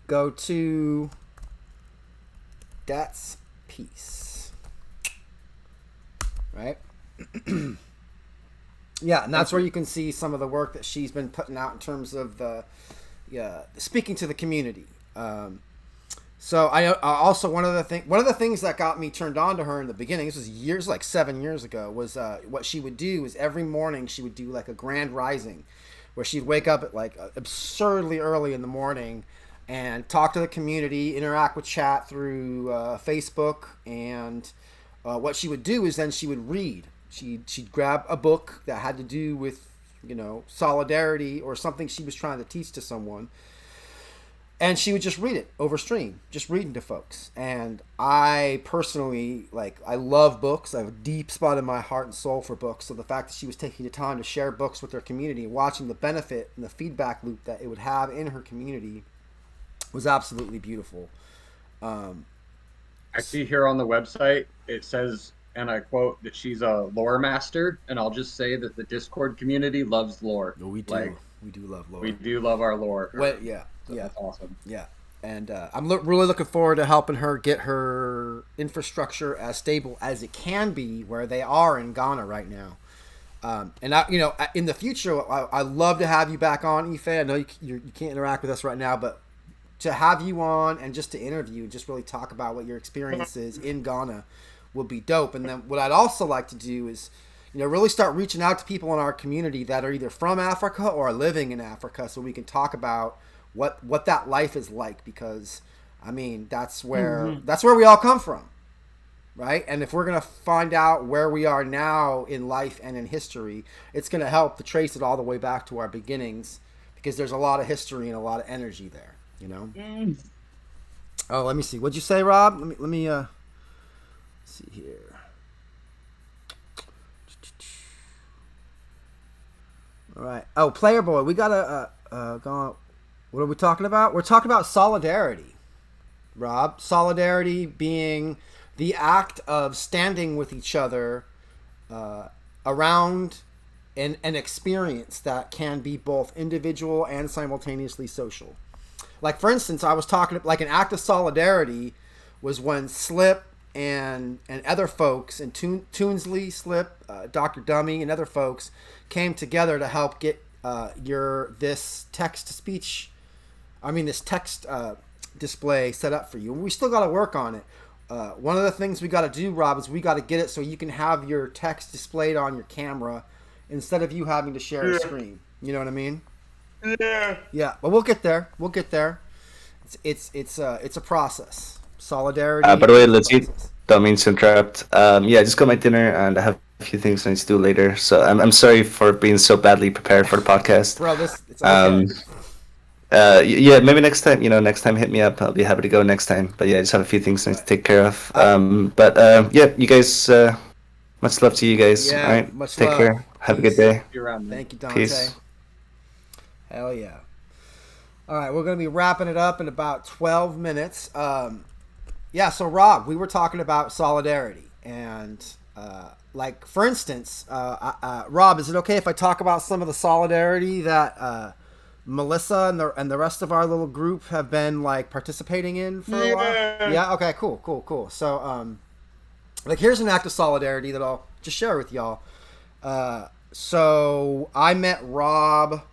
go to that's peace. Right? Yeah, and that's where you can see some of the work that she's been putting out in terms of speaking to the community. So I also one of the things that got me turned on to her in the beginning, this was like 7 years ago, was what she would do is every morning she would do like a grand rising, where she'd wake up at like absurdly early in the morning and talk to the community, interact with chat through Facebook, and what she would do is then she would read. She'd grab a book that had to do with solidarity or something she was trying to teach to someone. And she would just read it over stream, just reading to folks. And I personally, I love books. I have a deep spot in my heart and soul for books. So the fact that she was taking the time to share books with her community, watching the benefit and the feedback loop that it would have in her community was absolutely beautiful. I see here on the website, it says, and I quote, that she's a lore master. And I'll just say that the Discord community loves lore. We do. We do love lore. We do love our lore. Well, yeah. So yeah. That's awesome. Yeah. And I'm really looking forward to helping her get her infrastructure as stable as it can be where they are in Ghana right now. And in the future, I love to have you back on, Ife. I know you can't interact with us right now, but to have you on and just to interview, just really talk about what your experience is in Ghana would be dope. And then what I'd also like to do is, really start reaching out to people in our community that are either from Africa or are living in Africa, so we can talk about what that life is like, because that's where we all come from, right? And if we're gonna find out where we are now in life and in history, it's gonna help to trace it all the way back to our beginnings, because there's a lot of history and a lot of energy there, Oh, let me see. What'd you say, Rob? Let me see here. All right. Oh, Player Boy, we gotta go on. What are we talking about? We're talking about solidarity, Rob. Solidarity being the act of standing with each other around an experience that can be both individual and simultaneously social. Like, for instance, I was talking, like, an act of solidarity was when Slip and other folks, and Toonsley, Slip, Dr. Dummy, and other folks came together to help get this text display set up for you. We still got to work on it. One of the things we got to do, Rob, is we got to get it so you can have your text displayed on your camera instead of you having to share a screen. You know what I mean? Yeah. Yeah, but we'll get there. It's a process. Solidarity. By the way, let's eat. Don't mean to interrupt. I just got my dinner and I have a few things I need to do later. So I'm sorry for being so badly prepared for the podcast. Bro, it's okay. Maybe next time. Next time hit me up. I'll be happy to go next time. But I just have a few things I need to take care of. You guys. Much love to you guys. Yeah, all right. Much take love. care. Have a good day. Thank you, Dante. Peace. Hell yeah. All right, we're going to be wrapping it up in about 12 minutes. So Rob, we were talking about solidarity, and for instance, Rob, is it okay if I talk about some of the solidarity that Melissa and the rest of our little group have been participating in for a while? Yeah. Okay. Cool. So here's an act of solidarity that I'll just share with y'all. So I met Rob.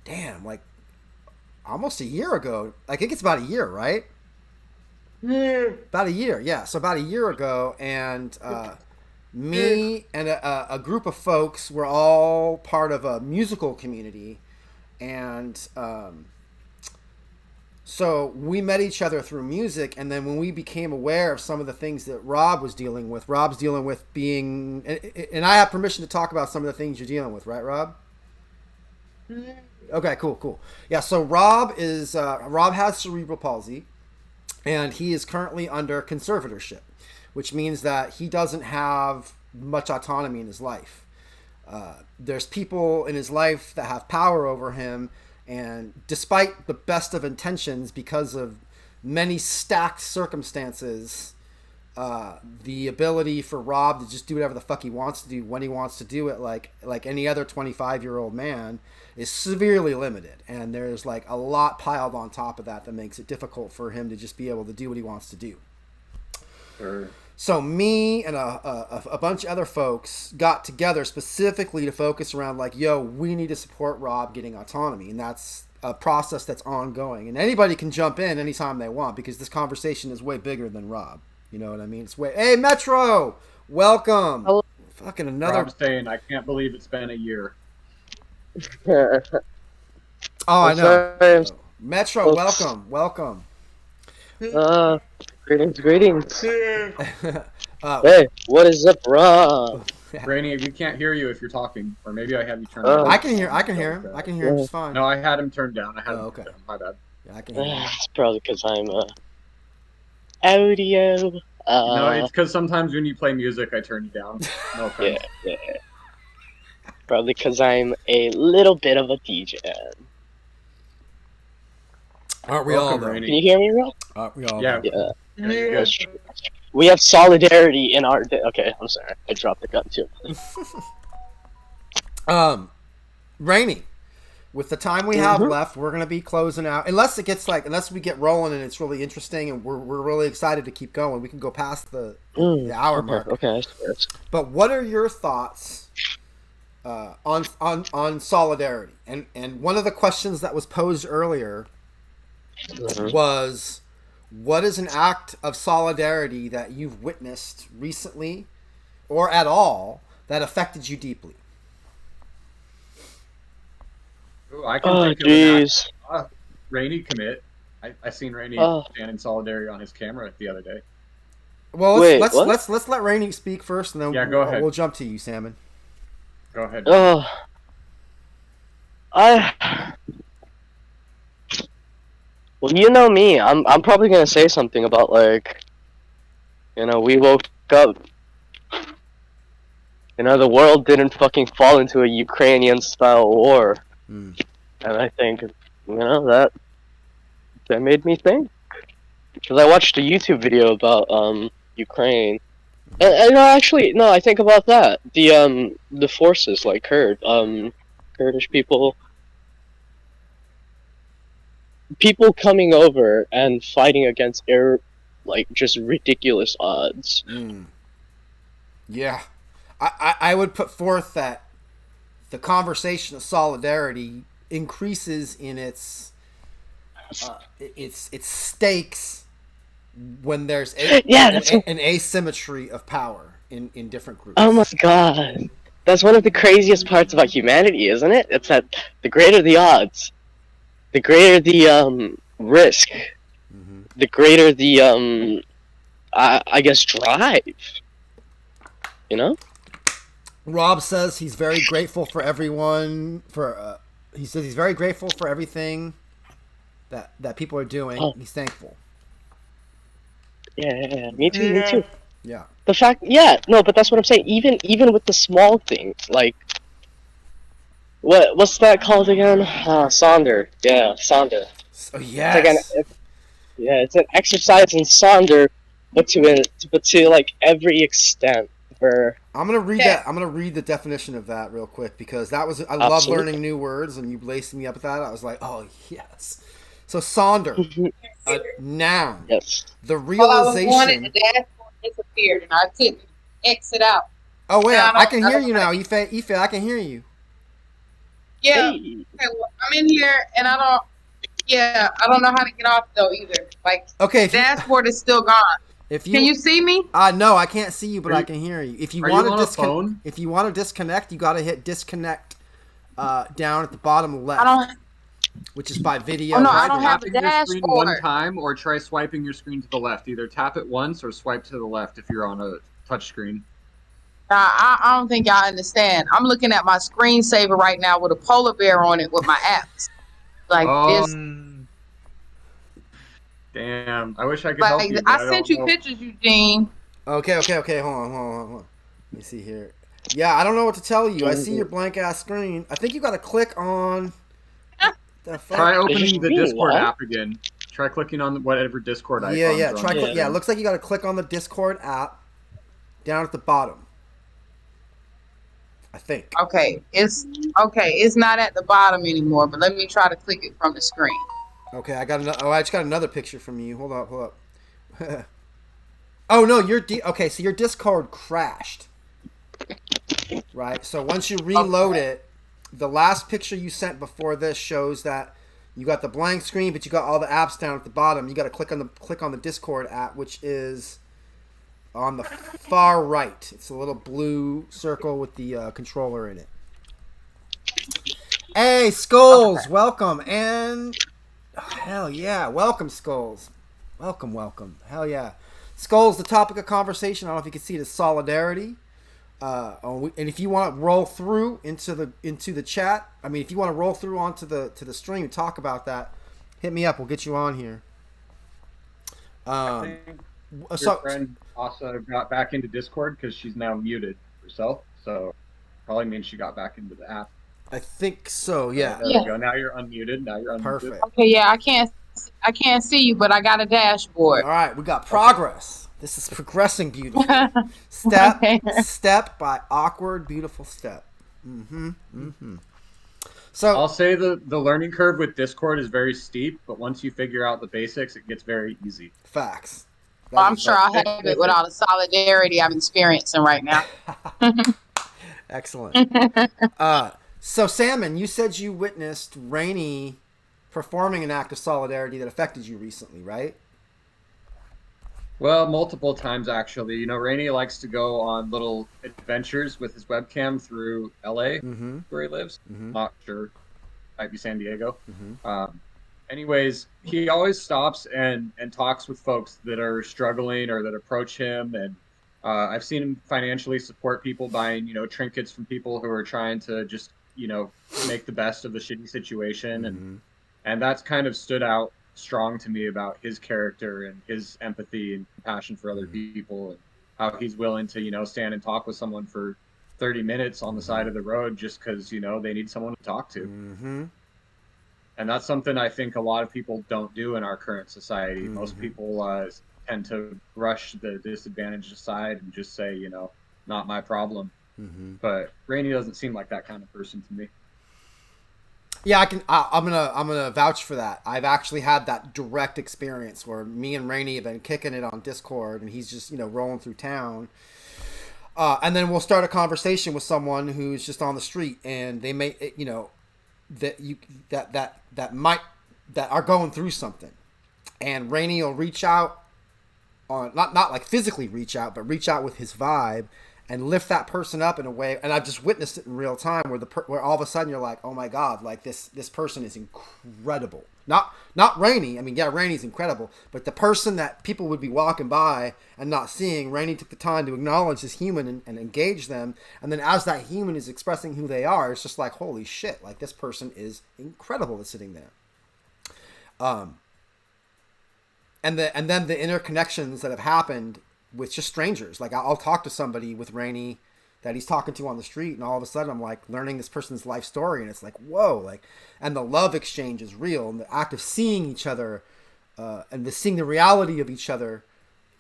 Damn, almost a year ago. I think it's about a year, right? Yeah. About a year, yeah. So about a year ago, and me and a group of folks were all part of a musical community, and so we met each other through music, and then when we became aware of some of the things that Rob's dealing with being, and I have permission to talk about some of the things you're dealing with, right, Rob? Okay, cool. Yeah, so Rob has cerebral palsy, and he is currently under conservatorship, which means that he doesn't have much autonomy in his life. There's people in his life that have power over him, and despite the best of intentions, because of many stacked circumstances, the ability for Rob to just do whatever the fuck he wants to do when he wants to do it, like any other 25-year-old man, is severely limited. And there's a lot piled on top of that makes it difficult for him to just be able to do what he wants to do. Sure. So me and a bunch of other folks got together specifically to focus around we need to support Rob getting autonomy. And that's a process that's ongoing. And anybody can jump in anytime they want, because this conversation is way bigger than Rob. You know what I mean? Hey, Metro! Welcome! Hello. Fucking another... Rob's saying, I can't believe it's been a year. I know. Sorry. Metro, welcome. Greetings. Uh, Hey, what is up, Rob? Rainy, we can't hear you if you're talking, or maybe I have you turned down. I can hear him. I can hear him just fine. No, I had him turned down. Okay. Turned down. My bad. Yeah, I can hear him. It's probably because I'm audio. No, it's because sometimes when you play music, I turn you down. No offense. Yeah. Probably because I'm a little bit of a DJ. Aren't we all, though? Can you hear me, Rob? Aren't we all? Yeah. Yeah. We have solidarity in our... Okay, I'm sorry. I dropped the gun, too. Rainy, with the time we have left, we're going to be closing out. Unless we get rolling and it's really interesting and we're really excited to keep going, we can go past the hour mark. Okay. But what are your thoughts on solidarity? And one of the questions that was posed earlier was, what is an act of solidarity that you've witnessed recently or at all that affected you deeply? Ooh, I can think of an act. Rainy commit. I seen Rainy stand in solidarity on his camera the other day. Well, let's let Rainy speak first, and then go ahead. We'll jump to you, Salmon. Go ahead. Well, you know me. I'm probably gonna say something about we woke up. The world didn't fucking fall into a Ukrainian-style war, and I think that made me think, because I watched a YouTube video about Ukraine, and I think about that the forces like Kurdish people coming over and fighting against just ridiculous odds. Yeah, I would put forth that the conversation of solidarity increases in its stakes when there's an asymmetry of power in different groups. Oh my god, that's one of the craziest parts about humanity, isn't it? It's that the greater the odds, the greater the risk, the greater the I guess drive. Rob says he's very grateful for everyone. He says he's very grateful for everything that people are doing. He's thankful. Yeah, me too. Yeah. The fact, but that's what I'm saying. Even with the small things, like what's that called again? Sonder. Yeah, Sonder. Oh yes. It's an exercise in Sonder, but to like every extent. I'm gonna read that. I'm gonna read the definition of that real quick, because I love learning new words, and you laced me up with that. I was like, oh yes. So Sonder, a noun. Yes. Well, The I realization. was wanted, the dashboard disappeared, and I couldn't exit out. Oh wait, I can hear you now, Ife. I can hear you. Yeah. Okay, well, I'm in here, and I don't know how to get off though either. Like, okay, dashboard is still gone. Can you see me? No, I can't see you, but I can hear you. If you want to disconnect, you got to hit disconnect down at the bottom left. Which is by video. Oh no, I don't have a your dashboard. Screen one time, or try swiping your screen to the left. Either tap it once or swipe to the left if you're on a touch screen. I don't think y'all understand. I'm looking at my screensaver right now with a polar bear on it with my apps. Like this. Damn, I wish I could help you. I sent you pictures, Eugene. Okay. Hold on. Let me see here. Yeah, I don't know what to tell you. I see your blank ass screen. I think you got to click on. Try opening the Discord app again. Try clicking on whatever Discord icon. Yeah. It looks like you got to click on the Discord app down at the bottom. I think. Okay, it's not at the bottom anymore. But let me try to click it from the screen. Okay, I just got another picture from you. Hold up. Oh no, okay. So your Discord crashed, right? So once you reload it, the last picture you sent before this shows that you got the blank screen, but you got all the apps down at the bottom. You got to click on the Discord app, which is on the far right. It's a little blue circle with the controller in it. Hey, Skulls, okay. Welcome, and hell yeah, welcome, Skulls. Welcome. Hell yeah. Skulls, the topic of conversation, I don't know if you can see it, is solidarity. And if you want to roll through into the chat, I mean, if you want to roll through onto the stream and talk about that, hit me up. We'll get you on here. I think your friend also got back into Discord because she's now muted herself, so probably means she got back into the app. I think so. Yeah. There we go. Now you're unmuted. Perfect. Okay, yeah, I can't see you, but I got a dashboard. All right, we got progress. This is progressing beautifully. Step by awkward, beautiful step. So I'll say the learning curve with Discord is very steep, but once you figure out the basics, it gets very easy. Facts. Well, I'm sure I'll have it with all the solidarity I'm experiencing right now. Excellent. So, Salmon, you said you witnessed Rainey performing an act of solidarity that affected you recently, right? Well, multiple times, actually. You know, Rainey likes to go on little adventures with his webcam through LA, where he lives. Not sure. Might be San Diego. Anyways, he always stops and talks with folks that are struggling or that approach him. And I've seen him financially support people buying, trinkets from people who are trying to just, make the best of the shitty situation. And that's kind of stood out strong to me about his character and his empathy and compassion for other people, and how he's willing to, stand and talk with someone for 30 minutes on the side of the road just because, they need someone to talk to. And that's something I think a lot of people don't do in our current society. Most people tend to brush the disadvantage aside and just say, not my problem. But Rainey doesn't seem like that kind of person to me. Yeah, I'm gonna vouch for that. I've actually had that direct experience where me and Rainey have been kicking it on Discord, and he's just rolling through town, and then we'll start a conversation with someone who's just on the street, and they may that are going through something, and Rainey will reach out on not like physically reach out, but reach out with his vibe and lift that person up in a way. And I've just witnessed it in real time where all of a sudden you're like, oh my God, like this person is incredible. Not Rainey. I mean, yeah, Rainey's incredible, but the person that people would be walking by and not seeing, Rainey took the time to acknowledge this human and engage them. And then as that human is expressing who they are, it's just like, holy shit, like this person is incredible that's sitting there. And then the interconnections that have happened with just strangers. Like I'll talk to somebody with Rainey that he's talking to on the street, and all of a sudden I'm like learning this person's life story, and it's like, whoa, like, and the love exchange is real, and the act of seeing each other and seeing the reality of each other,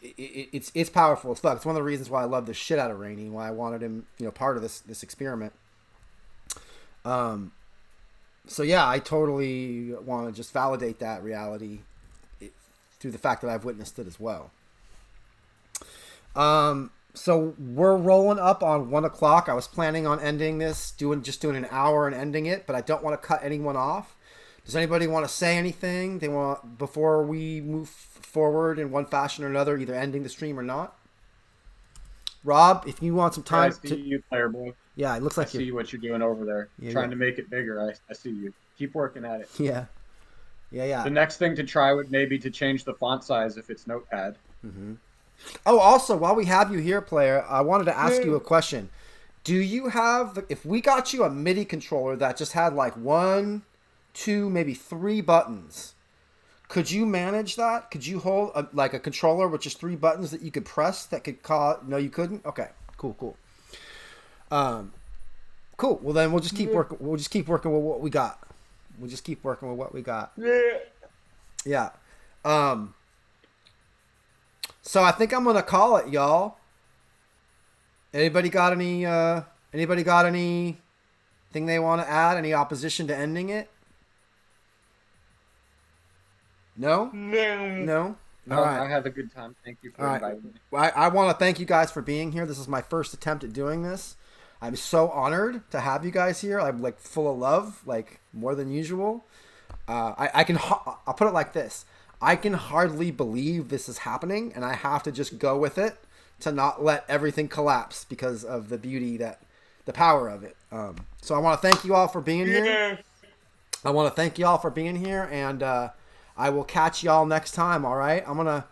it's powerful as fuck. It's one of the reasons why I love the shit out of Rainey, why I wanted him part of this experiment. So yeah, I totally want to just validate that reality through the fact that I've witnessed it as well. So we're rolling up on 1 o'clock. I was planning on ending this, doing an hour and ending it, but I don't want to cut anyone off. Does anybody want to say anything they want before we move forward in one fashion or another, either ending the stream or not? Rob, if you want some time. I see you, player boy. Yeah, it looks like I see what you're doing over there. Trying to make it bigger. I see you. Keep working at it. Yeah. The next thing to try would maybe to change the font size if it's Notepad. Oh, also, while we have you here, player, I wanted to ask you a question. Do you have, if we got you a MIDI controller that just had like 1, 2, maybe 3 buttons, could you manage that? Could you hold like a controller with just 3 buttons that you could press that could cause? No, you couldn't? Okay, cool. Cool. Well, then we'll just keep working. We'll just keep working with what we got. Yeah. So I think I'm gonna call it, y'all. Anybody got anything they want to add? Any opposition to ending it? No. All right. I had a good time. Thank you for inviting me. I want to thank you guys for being here. This is my first attempt at doing this. I'm so honored to have you guys here. I'm like full of love, like more than usual. I'll put it like this. I can hardly believe this is happening, and I have to just go with it to not let everything collapse because of the beauty, the power of it. So I want to thank you all for being here. And I will catch y'all next time. All right. I'm gonna